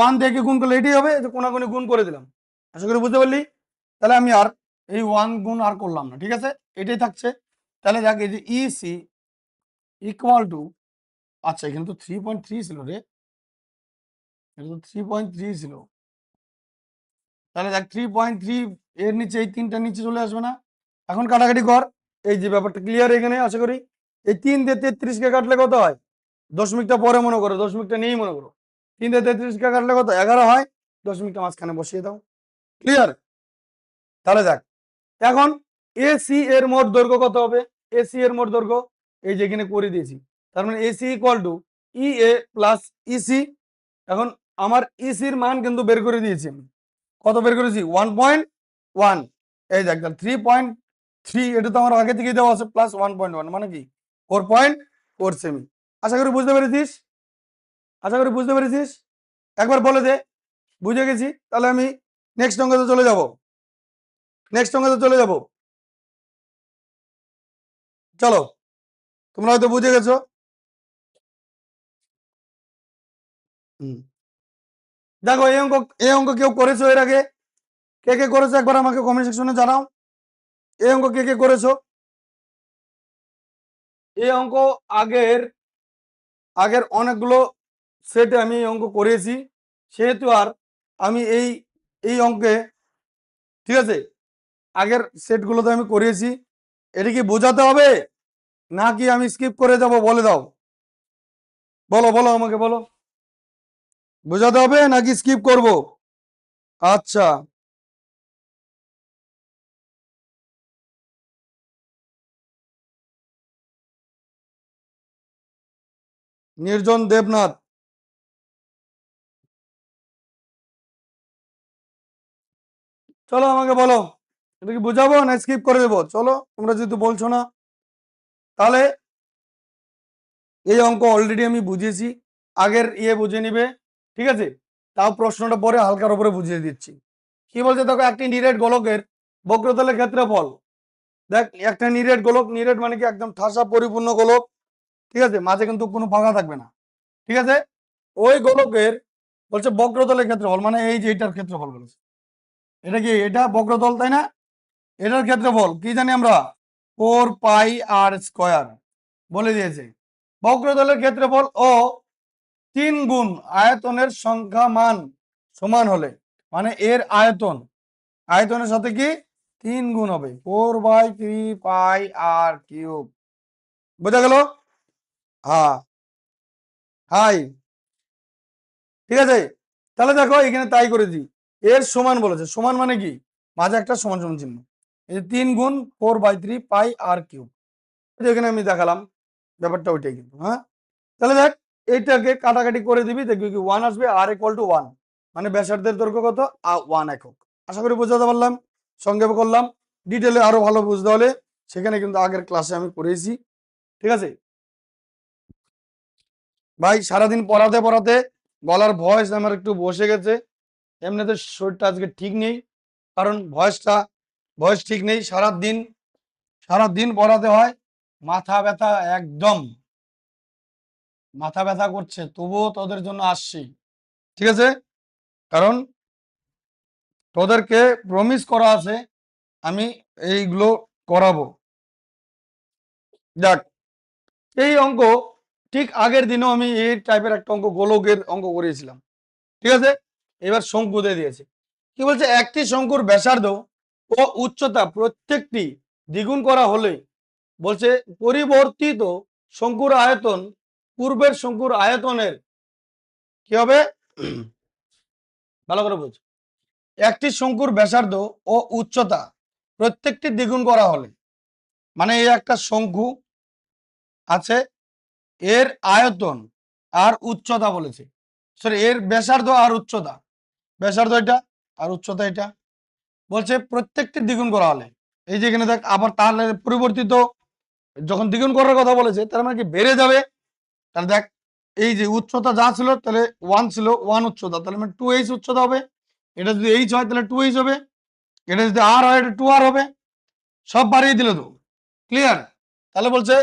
1 দিয়ে একে গুণ করলে এটাই হবে, যে কোনাকুনি গুণ করে দিলাম। আশা করি বুঝতে পারলি। তাহলে আমি আর এই 1 গুণ আর করলাম না, ঠিক আছে, এটাই থাকছে। তাহলে দেখ এই যে ইসি ইকুয়াল টু, আচ্ছা এখানে তো 3.3 ছিল রে, এটা তো 3.3 ছিল, তাহলে দেখ 3.3 এর নিচে এই তিনটা নিচে চলে আসবে না। এখন কাটাকাটি কর, এই যে ব্যাপারটা ক্লিয়ার এখানে আশা করি। এই 3 দিয়ে 33 কে কাটলে কত হয়, দশমিকটা পরে মনে করো, দশমিকটা নেই মনে করো, 3 দিয়ে 33 কে কাটলে কত 11 হয়, দশমিকটা মাঝখানে বসিয়ে দাও। ক্লিয়ার? তাহলে দেখ এখন এসি এর মোট দৈর্ঘ্য কত হবে, এসি এর মোট দৈর্ঘ্য এই যে এখানে করে দিয়েছি, তার মানে AC equal to E A plus EC. এখন আমার ইসির মান কিন্তু বের করে দিয়েছি আমি, কত বের করেছি 1.1, এই দেখ 3.3, এটা তো আমার আগে থেকে দেওয়া আছে, প্লাস 1.1 মানে কি 4.4 সেমি। আশা করি বুঝতে পেরেছিস, আশা করি বুঝতে পেরেছিস, একবার বলে দে বুঝে গেছি। তাহলে আমি নেক্সট অঙ্কতে চলে যাব, নেক্সট অঙ্কতে চলে যাব, চলো তোমরা হয়তো বুঝে গেছো। দেখো এই অঙ্ক কেউ করেছো এর আগে, কে কে করেছো একবার আমাকে কমেন্ট সেকশনে জানাও, এই অঙ্ক কে কে করেছো। এই অঙ্ক আগের আগের অনেকগুলো সেটে আমি এই অঙ্ক করেছি, সেহেতু আর আমি এই অঙ্কে, ঠিক আছে, আগের সেটগুলোতে আমি করিয়েছি, এটা কি বোঝাতে হবে নাকি আমি স্কিপ করে যাব, বলে দাও, বলো বলো আমাকে বলো, বোঝাতে হবে নাকি স্কিপ করব? আচ্ছা, নির্জন দেবনাথ, চলো আমাকে বলো, এটা কি বোঝাবো না স্কিপ করে দেবো? চলো তোমরা যেহেতু বলছো না, তাহলে এই অঙ্ক অলরেডি আমি বুঝিয়েছি, আগের বুঝে নিবে, ঠিক আছে, তাও প্রশ্নটা পরে হালকার উপরে বুঝিয়ে দিচ্ছি। কি বলছে দেখো, একটি নিরেট গোলকের বক্রতলের ক্ষেত্রফল, দেখ একটা নিরেট গোলক, নিরেট মানে কি একদম ঠাসা পরিপূর্ণ গোলক, ঠিক আছে, মাঝে কিন্তু কোনো ফাঁকা থাকবে না, ঠিক আছে, ওই গোলকের বলছে বক্রতলের ক্ষেত্রফল, মানে এই যে এটার ক্ষেত্রফল বলেছে, এটা কি এটা বক্রতল, তাই না? এটার ক্ষেত্রফল কি জানি আমরা 4 পাই r² বলে দিয়েছে। বক্রতলের ক্ষেত্রফল ও 3 গুণ আয়তনের সংখ্যা মান সমান হলে, মানে এর আয়তনের সাথে কি 3 গুণ হবে, 4/3 πr³ বোঝা গেল? হ্যাঁ, হাই, ঠিক আছে, তাহলে দেখো এখানে তাই করে দিই, এর সমান বলেছে, সমান মানে কি মাঝে একটা সমান সমান চিহ্ন, এই 3 গুণ 4/3 πr³ এখানে আমি দেখালাম ব্যাপারটা ওইটাই কিন্তু, হ্যাঁ তাহলে দেখ এইটাকে কাটাকাটি করে দিবি, দেখবি কি 1 আসবে, r ইকুয়াল টু 1, মানে ব্যাসার্ধের দৈর্ঘ্য কত 1 একক। আশা করি বোঝাতে পারলাম, সংক্ষেপে করলাম, ডিটেলে আরো ভালো বুঝতে হলে সেখানে কিন্তু আগের ক্লাসে আমি করেছি, ঠিক আছে ভাই। সারাদিন পড়াতে পড়াতে গলার ভয়েস আমার একটু বসে গেছে, এমনিতে শরীরটা আজকে ঠিক নেই, কারণ ভয়েস ঠিক নেই, সারাদিন পড়াতে হয়, মাথা ব্যথা, একদম মাথা ব্যথা করছে, তবুও তোদের জন্য আসছি, ঠিক আছে, কারণ তোদেরকে প্রমিস করা আছে আমি এইগুলো করাবো। যাক, এই অঙ্ক ঠিক আগের দিনেও আমি এই টাইপের একটা অঙ্ক, গোলকের অঙ্ক করিয়েছিলাম, ঠিক আছে, এবার শঙ্কু দিয়ে দিয়েছে, কি বলছে, একটি শঙ্কুর ব্যাসার্ধ ও উচ্চতা প্রত্যেকটি দ্বিগুণ করা হলে, বলছে পরিবর্তিত শঙ্কুর আয়তন পূর্বের শঙ্কুর আয়তনের কি হবে, ভালো করে বুঝ, একটি শঙ্কুর ব্যাসার্ধ ও উচ্চতা প্রত্যেকটি দ্বিগুণ করা হলে, মানে এই একটা শঙ্কু আছে, এর আয়তন আর উচ্চতা বলেছে, সরি এর ব্যাসার্ধ আর উচ্চতা, ব্যাসার্ধ এটা আর উচ্চতা এটা, বলছে প্রত্যেকটি দ্বিগুণ করা হলে, এই যে এখানে দেখ আবার তাহলে পরিবর্তিত, যখন দ্বিগুণ করার কথা বলেছে তার মানে কি বেড়ে যাবে, তাহলে দেখ এই যে উচ্চতা যা ছিল তাহলে 1 ছিল 1 উচ্চতা, তাহলে মানে 2h উচ্চতা হবে, এটা যদি h হয় তাহলে 2h হবে, এটা যদি r হয় এটা 2r হবে, সব বাড়িয়ে দিল তো, ক্লিয়ার। তাহলে বলছে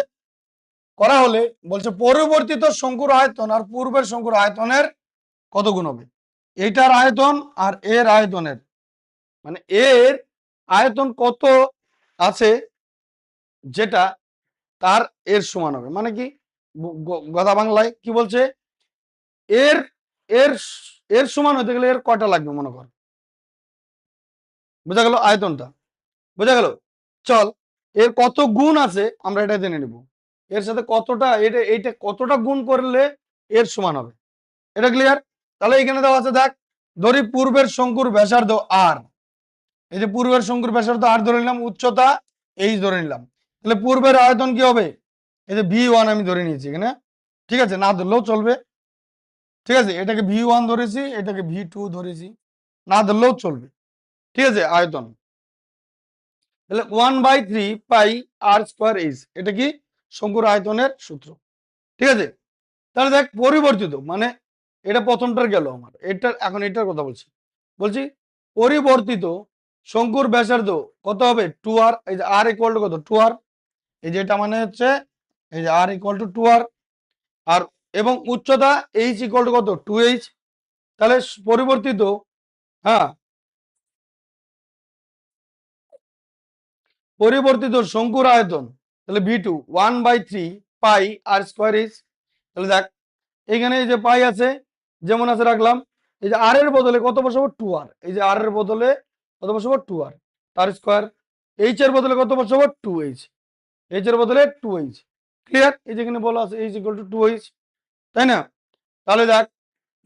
করা হলে, বলছে পরিবর্তিত শঙ্কুর আয়তন আর পূর্বের শঙ্কুর আয়তনের কত গুণ হবে, এইটার আয়তন আর এর আয়তনের, মানে এর আয়তন কত আছে যেটা তার এর সমান হবে, মানে কি কথা বাংলায় কি বলছে, এর এর এর সমান হতে গেলে এর কয়টা লাগবে মনে কর, বোঝা গেল আয়তনটা, বোঝা গেল। চল এর কত গুণ আছে আমরা এটা জেনে নিব, এর সাথে কতটা এটা এইটা কতটা গুণ করলে এর সমান হবে, এটা ক্লিয়ার। তাহলে এখানে দেওয়া আছে দেখ, ধরি পূর্বের শঙ্কুর ব্যাসার্ধ আর, এই যে পূর্বের শঙ্কুর ব্যাসার্ধ আর ধরে নিলাম, উচ্চতা এইচ ধরে নিলাম, তাহলে পূর্বের আয়তন কি হবে, এই যে V1 আমি ধরে নিয়েছি এখানে, ঠিক আছে, না ধরলেও চলবে, ঠিক আছে, এটাকে V1 ধরেছি, এটাকে V2 ধরেছি, না ধরলেও চলবে, ঠিক আছে, আয়তন, তাহলে 1/3 পাই আর স্কোয়ার এইচ, এটা কি শঙ্কুর আয়তনের সূত্র, ঠিক আছে। তাহলে দেখ পরিবর্তিত, মানে এটা প্রথমটার গেল আমার, এটার এখন এটার কথা বলছি, বলছি পরিবর্তিত শঙ্কুর ব্যাসার্ধ কত হবে 2r, এই যে r ইকুয়াল টু কত 2r, এই যে এটা মানে হচ্ছে এই যে r ইকুয়াল টু 2r, আর এবং উচ্চতা h ইকুয়াল টু কত 2h, তাহলে পরিবর্তিত, হ্যাঁ পরিবর্তিত শঙ্কুর আয়তন, তাহলে V2 1/3 pi R square H, তাহলে দেখ এখানে এই যে পাই আছে যেমন আছে রাখলাম, এই যে আর এর বদলে কত বসাবো 2r, এই যে আর এর বদলে কত বসাবো 2r, তার স্কোয়ার, এইচ এর বদলে কত বসাবো 2h, এইচ এর বদলে 2h, ক্লিয়ার, এই যেখানে বলা আছে h ইকুয়াল টু 2h, তাই না। তাহলে দেখ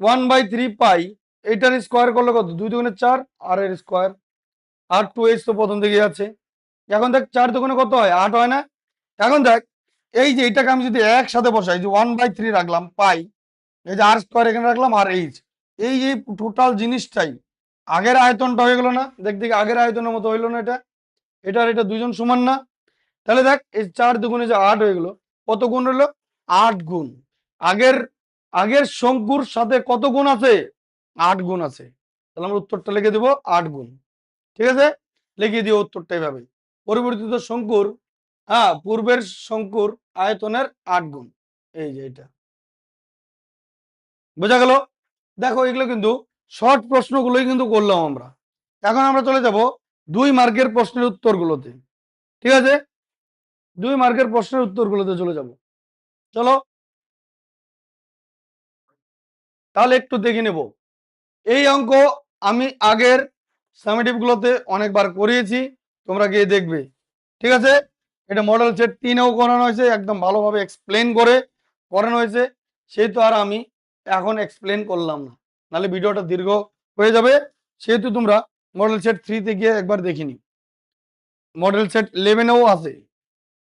1/3 পাই, এইটার স্কোয়ার করলে কত 2 দুগুণে 4, আর এর স্কোয়ার, আর 2h তো প্রথম দিকে আছে, এখন দেখ 4 দুগুণে কত হয় 8 হয় না, এখন দেখ এই যে এটাকে আমি যদি একসাথে বসাই, যে 1/3 রাখলাম পাই, এই যে আর স্কোয়ার এখানে রাখলাম আর এইচ, এই যে টোটাল জিনিসটাই আগের আয়তনটা হয়ে গেল না, দেখ দেখি আগের আয়তনের মতো হইলো না, এটা এটা আর এটা দুইজন সমান না, তাহলে দেখ এই 4 দুগুণে যে 8 হয়ে গেল, কত গুণ হলো 8 গুণ, আগের আগের শঙ্কুর সাথে কত গুণ আছে 8 গুণ আছে, তাহলে আমরা উত্তরটা লিখে দেবো 8 গুণ, ঠিক আছে, লিখিয়ে দিও উত্তরটা এইভাবে, পরিবর্তিত শঙ্কুর, হ্যাঁ পূর্বের শঙ্কুর আয়তনের 8 গুণ, এই যে এটা বোঝা গেল। দেখো এগুলো কিন্তু শর্ট প্রশ্নগুলোই কিন্তু করলাম আমরা, এখন আমরা চলে যাব 2 মার্কের প্রশ্নের উত্তরগুলোতে, ঠিক আছে, 2 মার্কের প্রশ্নের উত্তরগুলোতে চলে যাব, চলো তাহলে একটু দেখে নেব। এই অঙ্ক আমি আগের সামেটিভ গুলোতে অনেকবার করিয়েছি, তোমরা গিয়ে দেখবে, ঠিক আছে, এটা মডেল সেট 3-এও করানো হয়েছে, একদম ভালোভাবে এক্সপ্লেন করে করানো হয়েছে, সেহেতু আর আমি এখন এক্সপ্লেন করলাম না, নাহলে ভিডিওটা দীর্ঘ হয়ে যাবে, সেহেতু তোমরা মডেল সেট 3-তে গিয়ে একবার দেখিনি, মডেল সেট 11-এও আছে,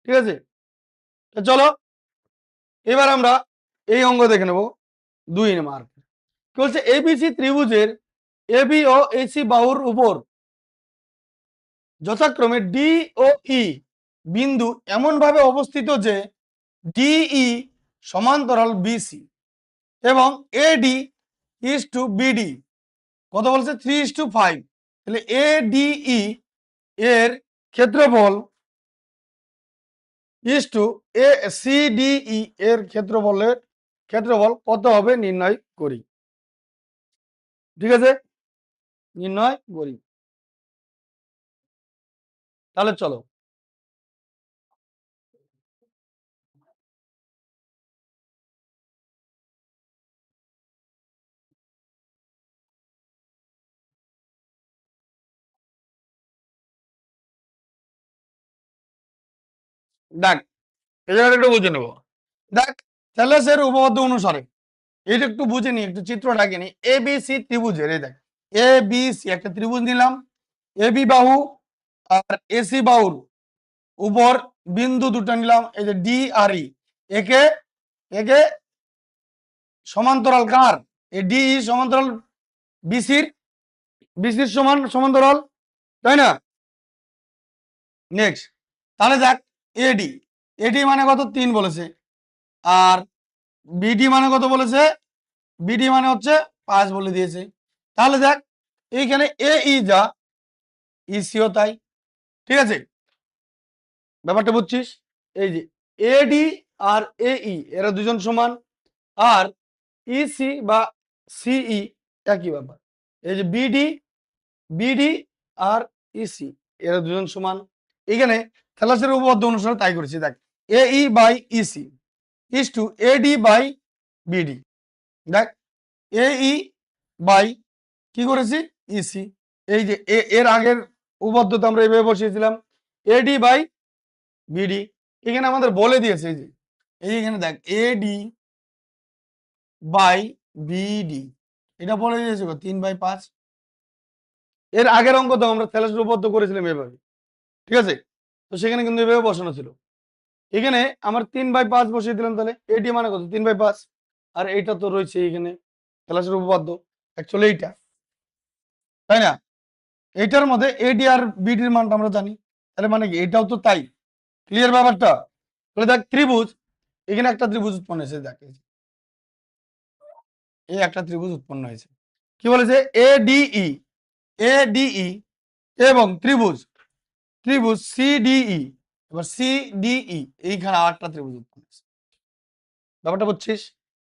ঠিক আছে। তো চলো এবার আমরা এই অঙ্ক দেখে নেব 2 মার্ক, কি বলছে এবিসি ত্রিভুজের এবি ও এসি বাহুর উপর যথাক্রমে ডি ও ই বিন্দু এমন ভাবে অবস্থিত যে ডিই সমান্তরাল বিসি এবং এডি ইজ টু বিডি কত বলছে 3:5, তাহলে এডিই এর ক্ষেত্রফল ইজ টু এ সিডিই এর ক্ষেত্রফল কত হবে নির্ণয় করি, ঠিক আছে, নির্ণয় করি, তাহলে চলো দেখ এই জায়গাটা একটু বুঝে নেবো, দেখ থ্যালেসের উপপাদ্য অনুসারে এটা একটু বুঝে নি, একটু চিত্রটা আঁকে নি, এবিসি ত্রিভুজের, এই দেখ এ বি সি একটা ত্রিভুজ নিলাম, এ বি বাহু আর এসি বাহুর উপর বিন্দু দুটো নিলাম, এই যে ডি আর ই, একে একে সমান্তরাল কার, এই ডি সমান্তরাল বিসির, বিসির সমান সমান্তরাল, তাই না? নেক্সট, তাহলে দেখ এডি, এডি মানে কত 3 বলেছে, আর বিডি মানে কত বলেছে, বিডি মানে হচ্ছে 5 বলে দিয়েছে। তাহলে দেখ এইখানে এ ই যা, ইসিও তাই, ঠিক আছে? ব্যাপারটা বুঝছিস? এই যে এডি আর এই এরা দুজন সমান, আর ইসি বা সিই একই ব্যাপার। এই যে বিডি, বিডি আর ইসি এরা দুজন সমান। এখানে থ্যালাসের উপপাদ্য অনুসারে তাই করেছি, দেখ এই by EC is to AD by BD. দেখ এই বাই কি করেছি ইসি, এই যে এর আগের উপপাদ্যতে আমরা এইভাবে বসিয়েছিলাম এডি বাই বিডি। এখানে আমাদের বলে দিয়েছে এই যে এইখানে দেখ এডি বাই বিডি, এটা বলে দিয়েছে 3/5। এর আগের অঙ্ক তো আমরা থ্যালাসের উপপাদ্য করেছিলাম এভাবে, ঠিক আছে? তো সেখানে কিন্তু এভাবে বসানো ছিল। এখানে আমার 3/5 বসিয়ে দিলাম, তাহলে এডি মানে কত 3/5, আর এইটা তো রয়েছে এখানে থ্যালাসের উপপাদ্য অ্যাকচুয়ালি এইটা, তাই না? এইটার মধ্যে এডি আর বিডির মানটা আমরা জানি, তাহলে মানে কি এটাও তো তাই। ক্লিয়ার ব্যাপারটা? তাহলে দেখ ত্রিভুজ, এখানে একটা ত্রিভুজ উৎপন্ন হয়েছে, দেখ এই একটা ত্রিভুজ উৎপন্ন হয়েছে, কি বলেছে এডিই, এডিই এবং ত্রিভুজ, ত্রিভুজ সিডিই, এবার সিডিই এইখানে আরেকটা ত্রিভুজ উৎপন্ন হয়েছে। ব্যাপারটা বুঝছিস?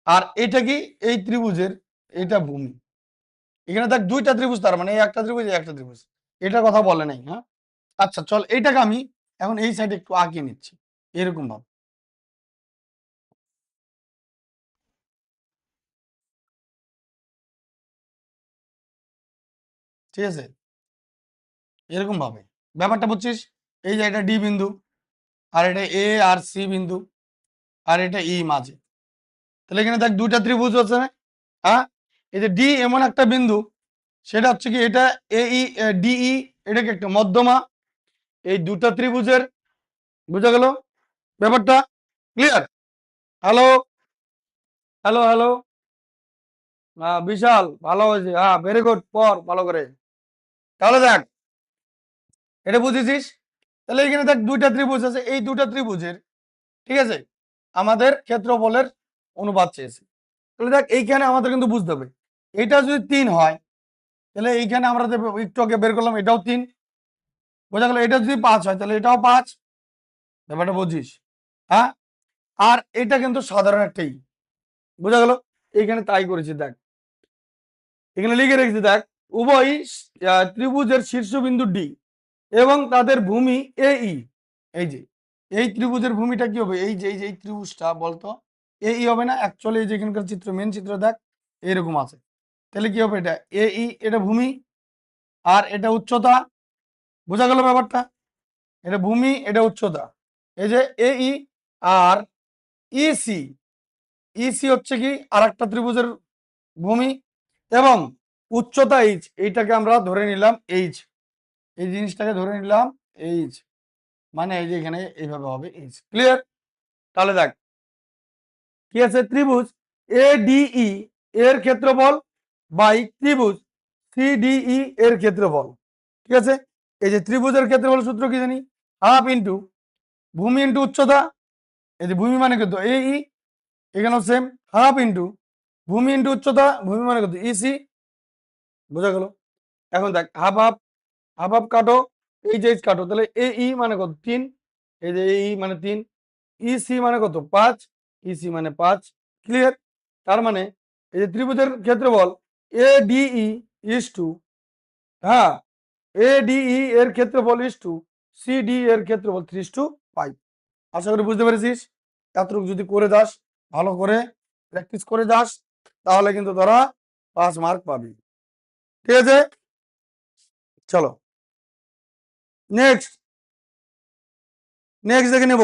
আর এটা কি এই ত্রিভুজের, এটা ভূমি। এখানে দেখ দুইটা ত্রিভুজ, তার মানে এই একটা ত্রিভুজ এই একটা ত্রিভুজ, এটার কথা বলে নাই। হ্যাঁ, আচ্ছা চল এইটাকে আমি এখন এই সাইডে একটু আঁকিয়ে নিচ্ছি এরকম ভাবে, ঠিক আছে? এরকম ভাবে ব্যাপারটা বুঝছিস? এই যে এটা ডি বিন্দু, আর এটা এ আর সি বিন্দু, আর এটা ই মাঝে। তাহলে এখানে দেখ দুইটা ত্রিভুজ আছে না? হ্যাঁ, এই যে ডি এমন একটা বিন্দু, সেটা হচ্ছে কি এটা এই ডিই, এটা কি একটা মধ্যমা এই দুটা ত্রিভুজের, বুঝা গেল ব্যাপারটা? ক্লিয়ার? Hello, hello, hello. বিশাল ভালো হয়েছে, হ্যাঁ ভেরি গুড, পর ভালো করে। তাহলে দেখ এটা বুঝেছিস? তাহলে এখানে দেখ দুইটা ত্রিভুজ আছে, এই দুটা ত্রিভুজের, ঠিক আছে, আমাদের ক্ষেত্রফলের অনুপাত চেয়েছে। তাহলে দেখ এইখানে আমাদের কিন্তু বুঝতে হবে, এটা যদি 3 হয় তাহলে এইখানে আমরা একটু আগে বের করলাম এটাও 3, বোঝা গেল? এটা যদি 5 হয় তাহলে এটাও 5, ব্যাপারটা বুঝিস? হ্যাঁ, আর এটা কিন্তু সাধারণ একটাই, বোঝা গেল? এইখানে তাই করেছি, দেখ এখানে লিখে রেখেছি, দেখ উভয় ত্রিভুজের শীর্ষবিন্দু ডি এবং তাদের ভূমি এই, এই যে এই ত্রিভুজের ভূমিটা কি হবে, এই যে এই ত্রিভুজটা বলতো এই হবে না? অ্যাকচুয়ালি এই যে এখানকার চিত্র, মেন চিত্র দেখ এরকম আছে, তাহলে কি হবে এটা এই, এটা ভূমি আর এটা উচ্চতা, বোঝা গেল ব্যাপারটা? এটা ভূমি এটা উচ্চতা, এই যে এই আর ইসি, ইসি হচ্ছে কি আর একটা ত্রিভুজের ভূমি এবং উচ্চতা এইচ, এইটাকে আমরা ধরে নিলাম এইচ, এই জিনিসটাকে ধরে নিলাম এইচ, মানে এই যে এখানে এইভাবে হবে এইচ। ক্লিয়ার? তাহলে দেখ কি আছে, ত্রিভুজ এডিই এর ক্ষেত্রফল বাই ত্রিভুজ সিডিই এর ক্ষেত্রফল, ঠিক আছে? এই যে ত্রিভুজের ক্ষেত্রফল সূত্র কি জানি, হাফ ইন্টু ভূমি ইন্টু উচ্চতা, এই যে ভূমি মানে কত এই, এখানেও সেম হাফ ইন্টু ভূমি ইন্টু উচ্চতা, ভূমি মানে কত ইসি, বোঝা গেল? এখন দেখ হাফ হাফ, হাফ হাফ কাটো, এই যে কাটো, তাহলে এই মানে কত 3, এই যে এই মানে 3, ইসি মানে কত 5, ইসি মানে 5। ক্লিয়ার? তার মানে এই যে ত্রিভুজের ক্ষেত্রফল এডিই ইস টু, হ্যাঁ এডিই এর ক্ষেত্রফল ইস টু সিডি এর ক্ষেত্রফল 3:5। আশা করি বুঝতে পেরেছিস। এতটুকু যদি করে যাস, ভালো করে প্র্যাকটিস করে যাস, তাহলে কিন্তু তোরা 5 মার্ক পাবি, ঠিক আছে? চলো নেক্সট, নেক্সট দেখে নেব,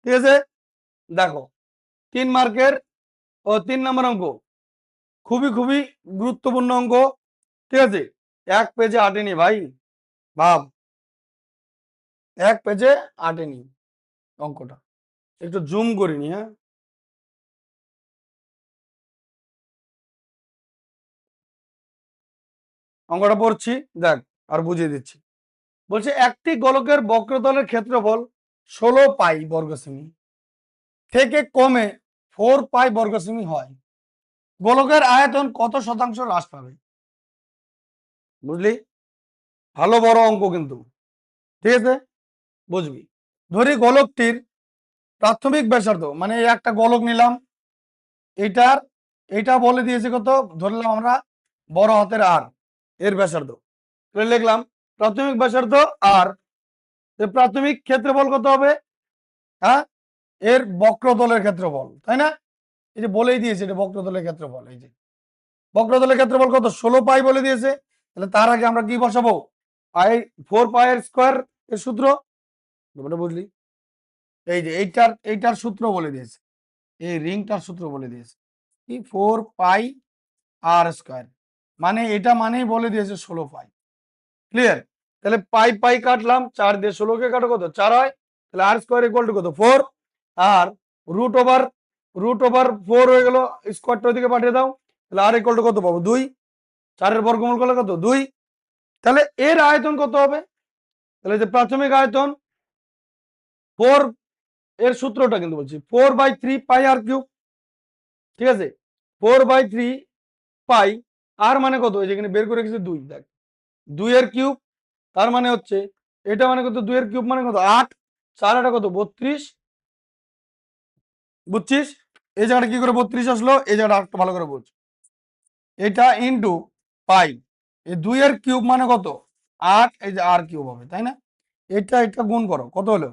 ঠিক আছে? দেখো 3 মার্কের ও 3 নম্বর অঙ্ক, খুবই খুবই গুরুত্বপূর্ণ অঙ্ক, ঠিক আছে। এক পেজে আটেনি ভাই, ভাব, এক পেজে আটেনি অঙ্কটা। একটু জুম করিনি, হ্যাঁ, অঙ্কটা পড়ছি, দেখ আর বুঝিয়ে দিচ্ছি। বলছে একটি গোলকের বক্রতলের ক্ষেত্রফল 16 পাই বর্গ সেমি থেকে কমে 4 পাই বর্গ সেমি হয়, গোলকের আয়তন কত শতাংশ হ্রাস পাবে? বুঝলি, ভালো বড় অঙ্ক কিন্তু, ঠিক আছে, বুঝবি। ধরি গোলকটির প্রাথমিক ব্যাসার্ধ, মানে এই একটা গোলক নিলাম, এটার এটা বলে দিয়েছে কত, ধরলাম আমরা বড় হাতের আর, এর ব্যাসার্ধ লিখলাম প্রাথমিক ব্যাসার্ধ আর, প্রাথমিক ক্ষেত্রফল কত হবে, হ্যাঁ, এর বক্রতলের ক্ষেত্রফল, তাই না? এই যে বলেই দিয়েছে এটা বক্রতলের ক্ষেত্রফল, এই যে বক্রতলের ক্ষেত্রফল কত, 16 পাই বলে দিয়েছে। তাহলে তার আগে আমরা কি বসাবো, পাই 4 পাই এর স্কোয়ার এর সূত্র, বুঝলি, এই যে এইটার সূত্র বলে দিয়েছে, এই রিংটার সূত্র বলে দিয়েছে কি 4 পাই আর স্কোয়ার, মানে এটা মানেই বলে দিয়েছে 16 পাই। ক্লিয়ার? তাহলে পাই পাই কাটলাম, 4 দিয়ে 16 কে কাটো কত, 4 হয়, তাহলে আর স্কোয়ার ইকুয়াল টু কত, 4, আর রুট ওভার 4 হয়ে গেল, স্কোয়ারটা ওইদিকে পাঠিয়ে দাও, তাহলে আর ইকুয়াল টু কত পাবো, 2, 4 এর বর্গমূল করলে কত, 2। তাহলে এর আয়তন কত হবে, তাহলে যে প্রাথমিক আয়তন 4, এর সূত্রটা কিন্তু বলছি 4/3 পাই আর কিউব, ঠিক আছে, 4/3 পাই, আর মানে কত, যেখানে বের করে রেখেছি 2, দেখ 2 এর কিউব, তার মানে হচ্ছে এটা মানে কত, 2 এর কিউব মানে কত 8, 4 এটা কত 32, বুঝছিস? এই জায়গাটা কি করে 32 আসলো, এই জায়গাটা একটু ভালো করে বুঝ, এটা ইনটু পাই, এই 2 এর কিউব মানে কত 8, এই যে আর কিউব হবে, তাই না? এটা গুণ করো, কত হলো,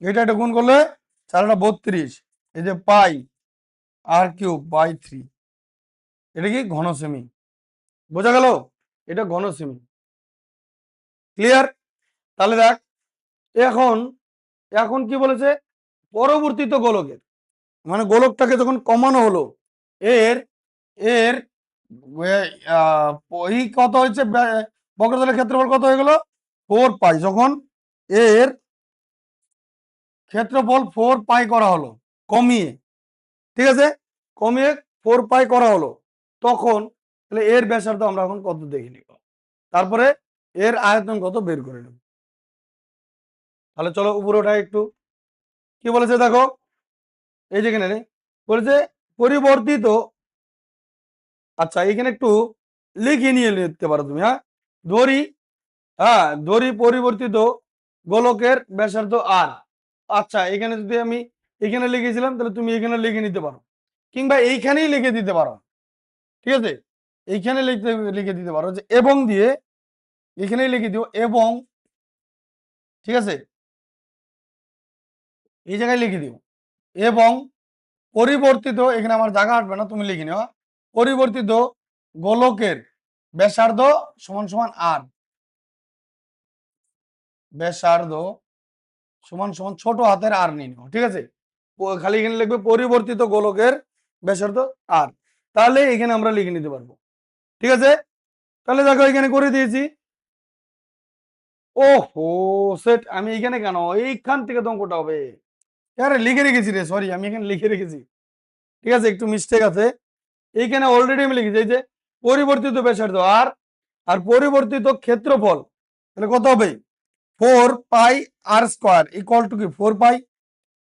এটা গুণ করলে 4 এটা 32, এই যে পাই আর কিউব বাই 3, এটা কি ঘন সেমি, বোঝা গেল, এটা ঘন সেমি। ক্লিয়ার? তাহলে দেখ এখন এখন কি বলেছে, পরবর্তীত গোলকের, মানে গোলকটাকে যখন কমানো হলো, এর এর এই কত হয়েছে, বক্রতলের ক্ষেত্রফল কত হয়ে গেল 4 পাই, যখন এর ক্ষেত্রফল 4 পাই করা হলো কমিয়ে, ঠিক আছে, কমিয়ে 4 পাই করা হলো, তখন তাহলে এর ব্যাসার্ধ আমরা এখন কত দেখে নিব, তারপরে এর আয়তন কত বের করে নেব। তাহলে চলো উপরে ওঠাই একটু, কি বলেছে দেখো, এই যেখানে বলেছে পরিবর্তিত, আচ্ছা এখানে একটু লিখে নিয়ে লিখতে পারো তুমি, ধরি পরিবর্তিত গোলকের ব্যাসার্ধ আর, আচ্ছা এখানে যদি আমি এখানে লিখেছিলাম, তাহলে তুমি এখানে লিখে নিতে পারো, কিংবা এইখানেই লিখে দিতে পারো, ঠিক আছে, এইখানে লিখে দিতে পারো যে এবং দিয়ে এখানেই লিখে দিও এবং, ঠিক আছে, এই জায়গায় লিখে দিও এবং পরিবর্তিত, এখানে আমার জায়গা আসবে না, তুমি লিখে নিও, পরিবর্তিত গোলকের ব্যাসার্ধ সমান সমান আর, ব্যাসার্ধ সমান সমান ছোট হাতের আর নিয়ে নিও, ঠিক আছে, খালি এখানে লিখবে পরিবর্তিত গোলকের ব্যাসার্ধ আর, তাহলে এখানে আমরা লিখে নিতে পারবো, ঠিক আছে। তাহলে দেখো এখানে করে দিয়েছি, ওহো সেট, আমি এখানে কেন, এইখান থেকে তো অঙ্কটা হবে, আরে লিখে রেখেছি রে, সরি আমি এখানে লিখে রেখেছি, ঠিক আছে, একটু মিস্টেক আছে, এইখানে অলরেডি আমি লিখেছি, এই যে পরিবর্তিত ব্যাসার্ধ আর, আর পরিবর্তিত ক্ষেত্রফল, তাহলে কত হবে 4 পাই আর স্কোয়ার ইকুয়াল টু কি 4 পাই,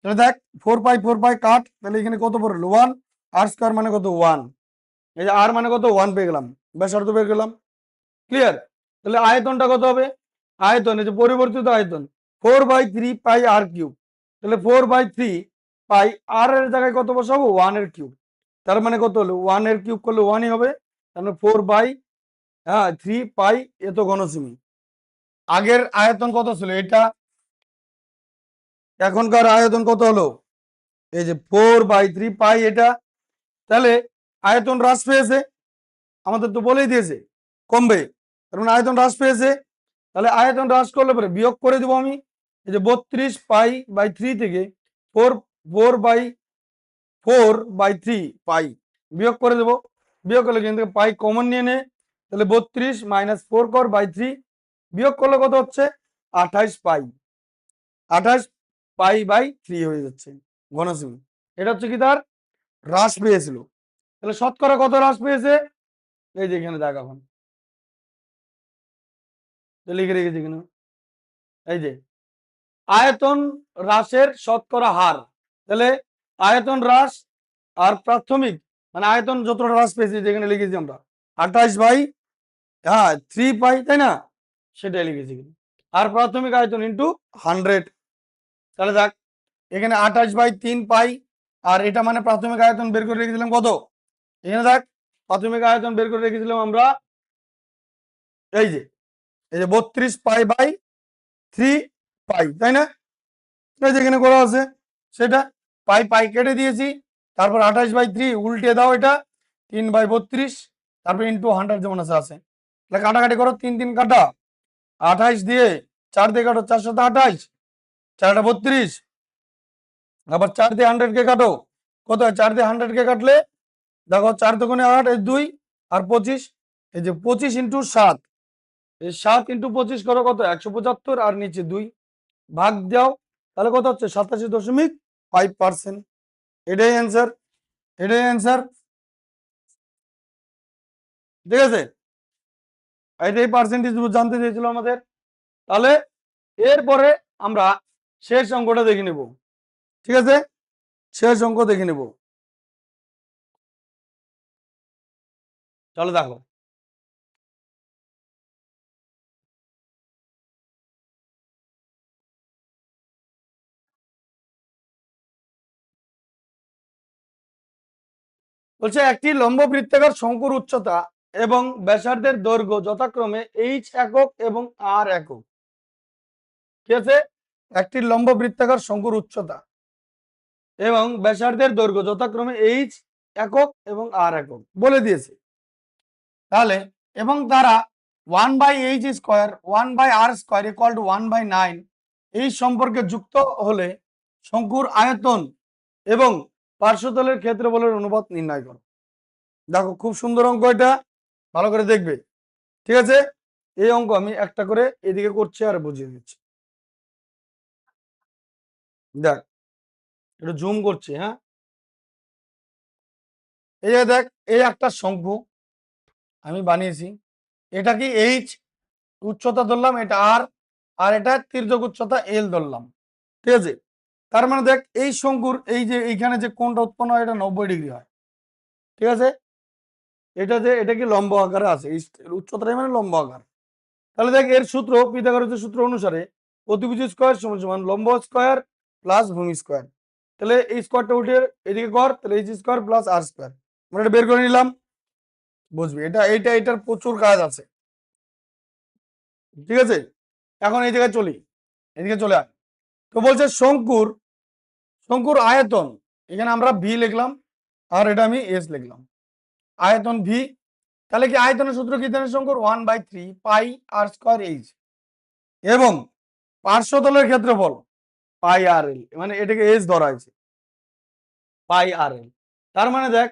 তাহলে দেখ 4 পাই কাট, তাহলে এখানে কত পড়লো 1, আর স্কোয়ার মানে কত 1, এই যে আর মানে কত 1 পেয়ে গেলাম, ব্যাসার্ধ পেয়ে গেলাম। ক্লিয়ার? তাহলে আয়তনটা কত হবে, আয়তন এই যে পরিবর্তিত আয়তন 4/3 পাই আর কিউব, তাহলে 4/3 পাই আর এর জায়গায় কত বসাবো 1 এর কিউব, তার মানে কত হলো 1 এর কিউব করলে 1ই হবে, তাহলে 4/3 পাই এত ঘন সেমি। আগের আয়তন কত ছিল এটা, এখনকার আয়তন কত হলো, এই যে 4/3 পাই এটা, তাহলে আয়তন হ্রাস পেয়েছে, আমাদের তো বলেই দিয়েছে কমবে, কারণ আয়তন হ্রাস পেয়েছে, তাহলে আয়তন হ্রাস করলে পরে বিয়োগ করে দেবো আমি, এই যে 32 পাই/3 থেকে 4/3 পাই বিয়োগ করে দেবো, বিয়োগ করলে কিন্তু পাই কমন নিয়ে নে, তাহলে 32 মাইনাস 4 কর বাই 3, বিয়োগ করলে কত হচ্ছে 28 পাই, 28 পাই বাই 3 হয়ে যাচ্ছে ঘনসেমি। এটা হচ্ছে কি তার হ্রাস পেয়েছিল। তাহলে শতকরা কত হ্রাস পেয়েছে, এই যে এখানে দেখ, এখন লিখে রেখেছি কেন, এই যে আয়তন হ্রাসের শতকরা হার। তাহলে আয়তন হ্রাস আর প্রাথমিক মানে আয়তন যতটা হ্রাস পেয়েছি যেখানে লিখেছি আমরা 28 বাই 3 পাই, তাই না, সেটাই লিখেছি। আর প্রাথমিক আয়তন ইন্টু 100। তাহলে দেখ এখানে 28 বাই 3 পাই, আর এটা মানে প্রাথমিক আয়তন বের করে রেখেছিলাম কত, এখানে দেখ প্রাথমিক আয়তন বের করে রেখেছিলাম আমরা এই যে 32 পাই বাই 3 পাই, তাই না, যেখানে করা আছে সেটা পাই পাই কেটে দিয়েছি, তারপর 28 বাই 3 উল্টে দাও, এটা 3 বাই 32, তারপর ইন্টু 100 যেমন আছে। তাহলে কাটাকাটি করো, 3 3 কাটা, 28 দিয়ে 4 দিয়ে কাটো, 4 7 28, 4 32, আবার 4 দিয়ে 100 কে কাটো, কত হয় 4 দিয়ে 100 কে কাটলে দেখো 4 দুগুণে 8, এই 2 আর 25, এই যে 25 ইন্টু 7, এই 7 ইন্টু 25 করো কত 175, আর নিচে 2 ভাগ দাও, তাহলে কত হচ্ছে 87.5%। এটাই অ্যান্সার, এটাই অ্যান্সার, ঠিক আছে, এটাই পার্সেন্টেজ জানতে চেয়েছিল আমাদের। তাহলে এরপরে আমরা শেষ অঙ্কটা দেখে নেব, ঠিক আছে, শেষ অঙ্ক দেখে নেব। চলো দেখো, বলছে একটি লম্ব বৃত্তাকার শঙ্কুর উচ্চতা এবং ব্যাসার্ধের দৈর্ঘ্য যথাক্রমে h একক এবং r একক। ঠিক আছে, একটি লম্ব বৃত্তাকার শঙ্কুর উচ্চতা এবং ব্যাসার্ধের দৈর্ঘ্য যথাক্রমে h একক এবং r একক বলে দিয়েছে। তাহলে এবং তারা 1/h square 1/r square equal to 1/9 এই সম্পর্কে যুক্ত হলে শঙ্কুর আয়তন এবং পার্শ্বতলের ক্ষেত্রফলের অনুপাত নির্ণয় করো। দেখো খুব সুন্দর অঙ্ক, এটা ভালো করে দেখবে, ঠিক আছে। এই অঙ্ক আমি একটা করে এদিকে করছি আর বুঝিয়ে দিচ্ছি। দেখ একটু জুম করছি, হ্যাঁ, এই যে দেখ এই একটা শঙ্কু আমি বানিয়েছি, এটা কি এইচ উচ্চতা ধরলাম, এটা আর, আর এটা তির্যক উচ্চতা এল ধরলাম, ঠিক আছে। তার মানে দেখ এই শঙ্কুর এই যে এইখানে যে কোণটা উৎপন্ন হয় এটা 90 ডিগ্রি হয়, ঠিক আছে। এটা যে এটা কি লম্ব আকারে আছে, এই উচ্চতাটাই মানে লম্ব আকার। তাহলে দেখ এর সূত্র পিথাগোরাসের সূত্র অনুসারে অতিভুজ স্কয়ার সমান সমান লম্ব স্কয়ার প্লাস ভূমি স্কয়ার। তাহলে এই স্কয়ারটা উঠে এদিকে কর, তাহলে এইচ স্কয়ার প্লাস আর স্কয়ার আমরা এটা বের করে নিলাম, বুঝবি এটা এইটা এটার প্রচুর কাজ আছে, ঠিক আছে। এখন এই জায়গায় চলি, এদিকে চলে আয়। তো বলছে শঙ্কুর শঙ্কুর আয়তন, এখানে আমরা ভি লিখলাম আর এটা আমি এস লিখলাম, আয়তন ভি। তাহলে কি আয়তনের সূত্র কি জানেন শঙ্কুর 1/3 পাই আর স্কয়ার এইচ, এবং পার্শ্বতলের ক্ষেত্রফল পাই আর এল, মানে এটাকে এস ধরা হয়েছে পাই আর এল। তার মানে দেখ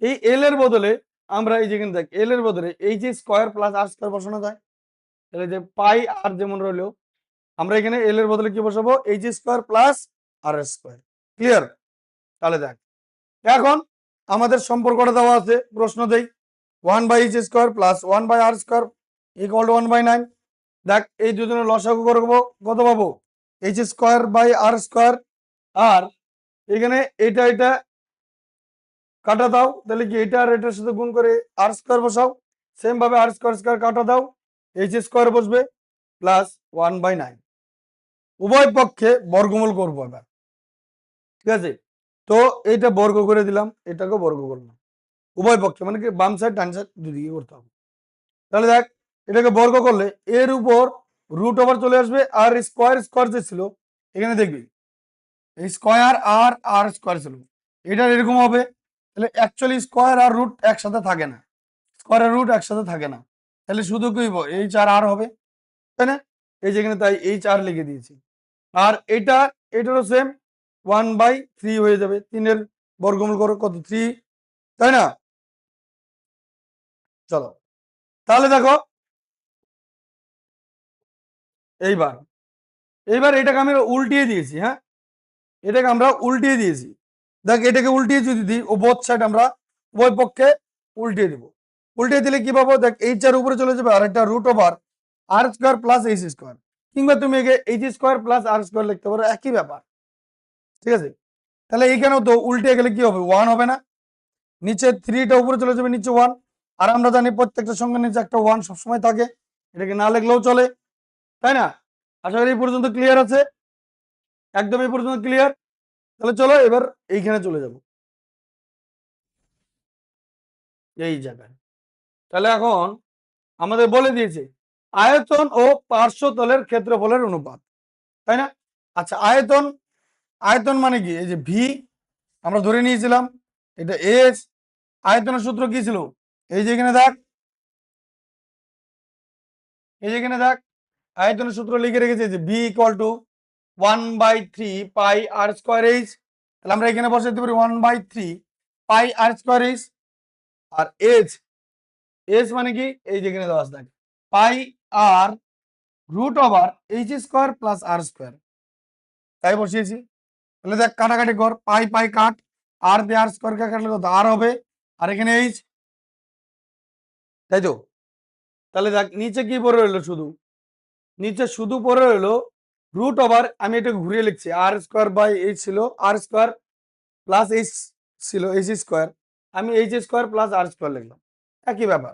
এই এল এর বদলে আমরা এই যেখানে দেখ এল এর বদলে এইচ স্কয়ার প্লাস আর স্কয়ার বসানো যায়। তাহলে যে পাই আর যেমন রইলো, আমরা এখানে এল এর বদলে কি বসাবো, এইচ স্কয়ার প্লাস আর স্কয়ার। ক্লিয়ার? তাহলে দেখ এখন আমাদের সম্পর্কটা দেওয়া আছে, প্রশ্ন দেই 1/h square plus 1/r square equal to 1/9। দেখ এই দুজনের লসাগু করবো, কত পাবো, H square by R square, আর এখানে এটা এটা কাটা দাও, তাহলে কি এটা আর এটার সাথে গুণ করে আর স্কয়ার বসাও, সেম ভাবে আর স্কয়ার স্কয়ার কাটা দাও, এইচ স্কয়ার বসবে প্লাস 1/9, উভয় পক্ষে বর্গমূল করবো এবার, ঠিক আছে। তো এইটা বর্গ করে দিলাম, এটাকেও বর্গ করলাম, উভয় পক্ষে মানে কি বাম সাইড ডান সাইড দুদিকে করতে হবে। তাহলে দেখ এটাকে বর্গ করলে এর উপর রুট ওভার চলে আসবে, আর স্কয়ার স্কয়ার যে ছিল এখানে দেখবি এই স্কয়ার আর আর স্কয়ার ছিল, এটা এরকম হবে। তাহলে অ্যাকচুয়ালি স্কয়ার আর রুট একসাথে থাকে না, স্কয়ার আর রুট একসাথে থাকে না, তাহলে শুধু কি এইচ আর আর হবে, তাই না, এই যেখানে তাই এইচ আর লিখে দিয়েছি। আর এটা এটারও সেম 1/3 হয়ে যাবে, 3 এর বর্গমূল করো কত 3, তাই না। চলো তাহলে দেখো এইবার এইবার এটাকে আমি উল্টিয়ে দিয়েছি। হ্যাঁ, এটাকে আমরা উল্টিয়ে দিয়েছি। দেখ এটাকে উল্টিয়ে যদি দিই ও বোথ সাইড আমরা উভয় পক্ষে উল্টিয়ে দিব। উল্টিয়ে দিলে কি পাবো? দেখ এইচ এর উপরে চলে যাবে আর একটা রুট ওভার আর স্কোয়ার প্লাস এইচ স্কোয়ার, কিংবা তুমি একে H square plus R square লিখতে পারো, একই ব্যাপার। ঠিক আছে, তাহলে এইখানেও তো উল্টে গেলে কি হবে? 1 হবে না? নিচে 3টা উপরে চলে যাবে, নিচে 1। আর আমরা জানি প্রত্যেকটা সংখ্যার নিচে একটা 1 সবসময় থাকে, এটাকে না লিখলেও চলে, তাই না? আশা করি এই পর্যন্ত ক্লিয়ার আছে, একদম এই পর্যন্ত ক্লিয়ার। তাহলে চলো এবার এইখানে চলে যাব, এই জায়গায়। তাহলে এখন আমাদের বলে দিয়েছে আয়তন ও পার্শ্বতলের ক্ষেত্রফলের অনুপাত, তাই না? আচ্ছা, আয়তন, আয়তন মানে কি? এই যে ভি আমরা ধরে নিয়েছিলাম, এটা এস। আয়তনের সূত্র কি ছিল? এই যে এখানে দেখ, এই যে এখানে দেখ আয়তনের সূত্র লিখে রেখেছে যে V equal to 1/3 pi R square H. তাহলে আমরা এখানে বসাতে পারি 1/3 পাই আর স্কোয়ার এইচ। আর এইচ, এস মানে কি? এই যে এখানে দেওয়া আছে pi R root over H square plus R square, তাই বসিয়েছি। তাহলে দেখ কাটাকাটি কর, পাই পাই কাট, আর দিয়ে আর স্কোয়ার কাটলে কত আর হবে, আর এখানে এইচ, তাই তো? তাহলে দেখ নিচে কি পড়ে রইলো? শুধু নিচে শুধু পড়ে রইলো রুট ওভার, আমি এটা ঘুরিয়ে লিখছি, আর স্কোয়ার বাই এইচ ছিল আর স্কোয়ার প্লাস এইচ ছিল এইচ স্কোয়ার, আমি H square plus R square লিখলাম, একই ব্যাপার।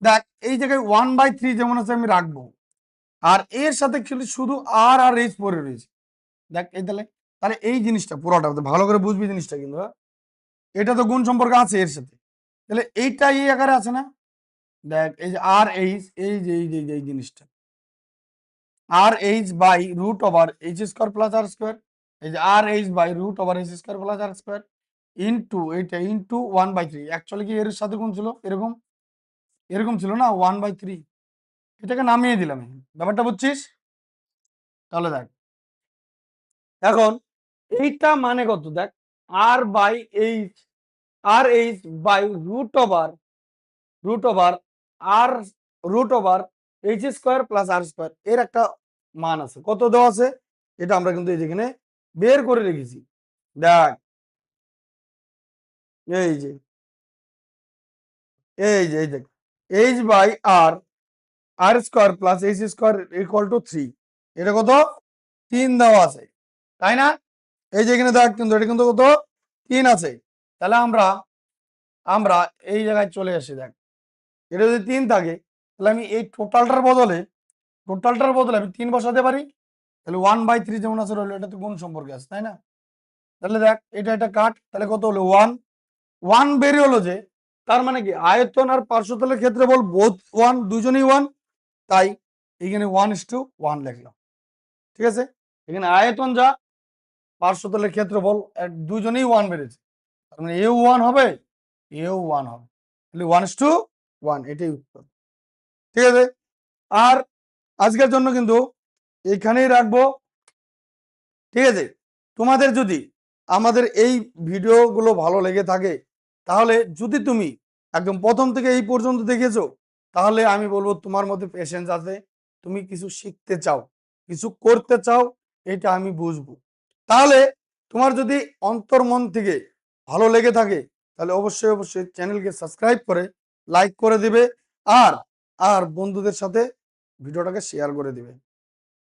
দেখ এই জায়গায় 1/3 যেমন আছে আমি রাখবো, আর এর সাথে শুধু আর আর এইচ পড়ে রয়েছে। দেখ এই তাহলে, তাহলে এই জিনিসটা পুরোটা ভালো করে বুঝবি জিনিসটা কিন্তু, হ্যাঁ? এটা তো গুণ সম্পর্ক আছে এর সাথে, তাহলে এইটা এই আকারে আছে না? দেখ এই যে আর এইচ, এই যে এই জিনিসটা R H by root over H square plus R square, এই যে R H by root over H square plus R square into এইটা ইন্টু 1/3। অ্যাকচুয়ালি কি এর সাথে কোন ছিল? এরকম এরকম ছিল না, 1/3। এটাকে নামিয়ে দিলাম, ব্যাপারটা বুঝছিস? তাহলে দেখ এখন এইটা মানে কত? দেখ R by H, R H by root over R root over H square plus R square, এর একটা মান আছে, কত দেওয়া আছে এটা আমরা কিন্তু যেখানে বের করে রেখেছি। দেখ এই যে এই দেখ এইচ বাই আর R square plus H square equal to 3, এটা কত? 3 দেওয়া আছে, তাই না? এই যে এখানে দেখ কিন্তু এটা কিন্তু কত? 3 আছে। তাহলে আমরা আমরা এই জায়গায় চলে আসি। দেখ এটা যদি 3 থাকে তাহলে আমি এই টোটালটার বদলে আমি 3 বসাতে পারি। তাহলে 1/3 যেমন আছে রইলো, এটা তো গুণ সম্পর্কে আছে, তাই না? তাহলে দেখ এটা কাট, তাহলে কত হলো? 1 বেরিয়ে হলো, যে তার মানে কি আয়তন আর পার্শ্বতলের ক্ষেত্রফল বোথ 1, দুজনেই 1, তাই এখানে 1:1 লিখলাম। ঠিক আছে, এখানে আয়তন যা, পার্শ্বতলের ক্ষেত্রফল দুজনেই 1 বেড়েছে, তার মানে এও 1 হবে, এও 1 হবে, তাহলে 1:1, এটাই উত্তর। ঠিক আছে, আর আজকের জন্য কিন্তু এইখানেই রাখবো। ঠিক আছে, তোমাদের যদি আমাদের এই ভিডিওগুলো ভালো লেগে থাকে, তাহলে যদি তুমি একদম প্রথম থেকে এই পর্যন্ত দেখেছো, তাহলে আমি বলবো তোমার মধ্যে পেশেন্স আছে, তুমি কিছু শিখতে চাও, কিছু করতে চাও, এটা আমি বুঝবো। তাহলে তোমার যদি অন্তর্মন থেকে ভালো লেগে থাকে, তাহলে অবশ্যই অবশ্যই চ্যানেলকে সাবস্ক্রাইব করে লাইক করে দিবে, আর আর বন্ধুদের সাথে ভিডিওটাকে শেয়ার করে দিবে।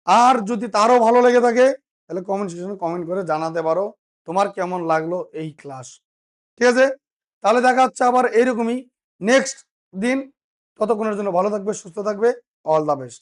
আর যদি তারও ভালো লেগে থাকে, তাহলে কমেন্ট সেকশনে কমেন্ট করে জানাতে পারো তোমার কেমন লাগলো এই ক্লাস। ঠিক আছে, তাহলে দেখা হচ্ছে আবার এইরকমই নেক্সট দিন। ততক্ষণের জন্য ভালো থাকবে, সুস্থ থাকবে, অল দ্য বেস্ট।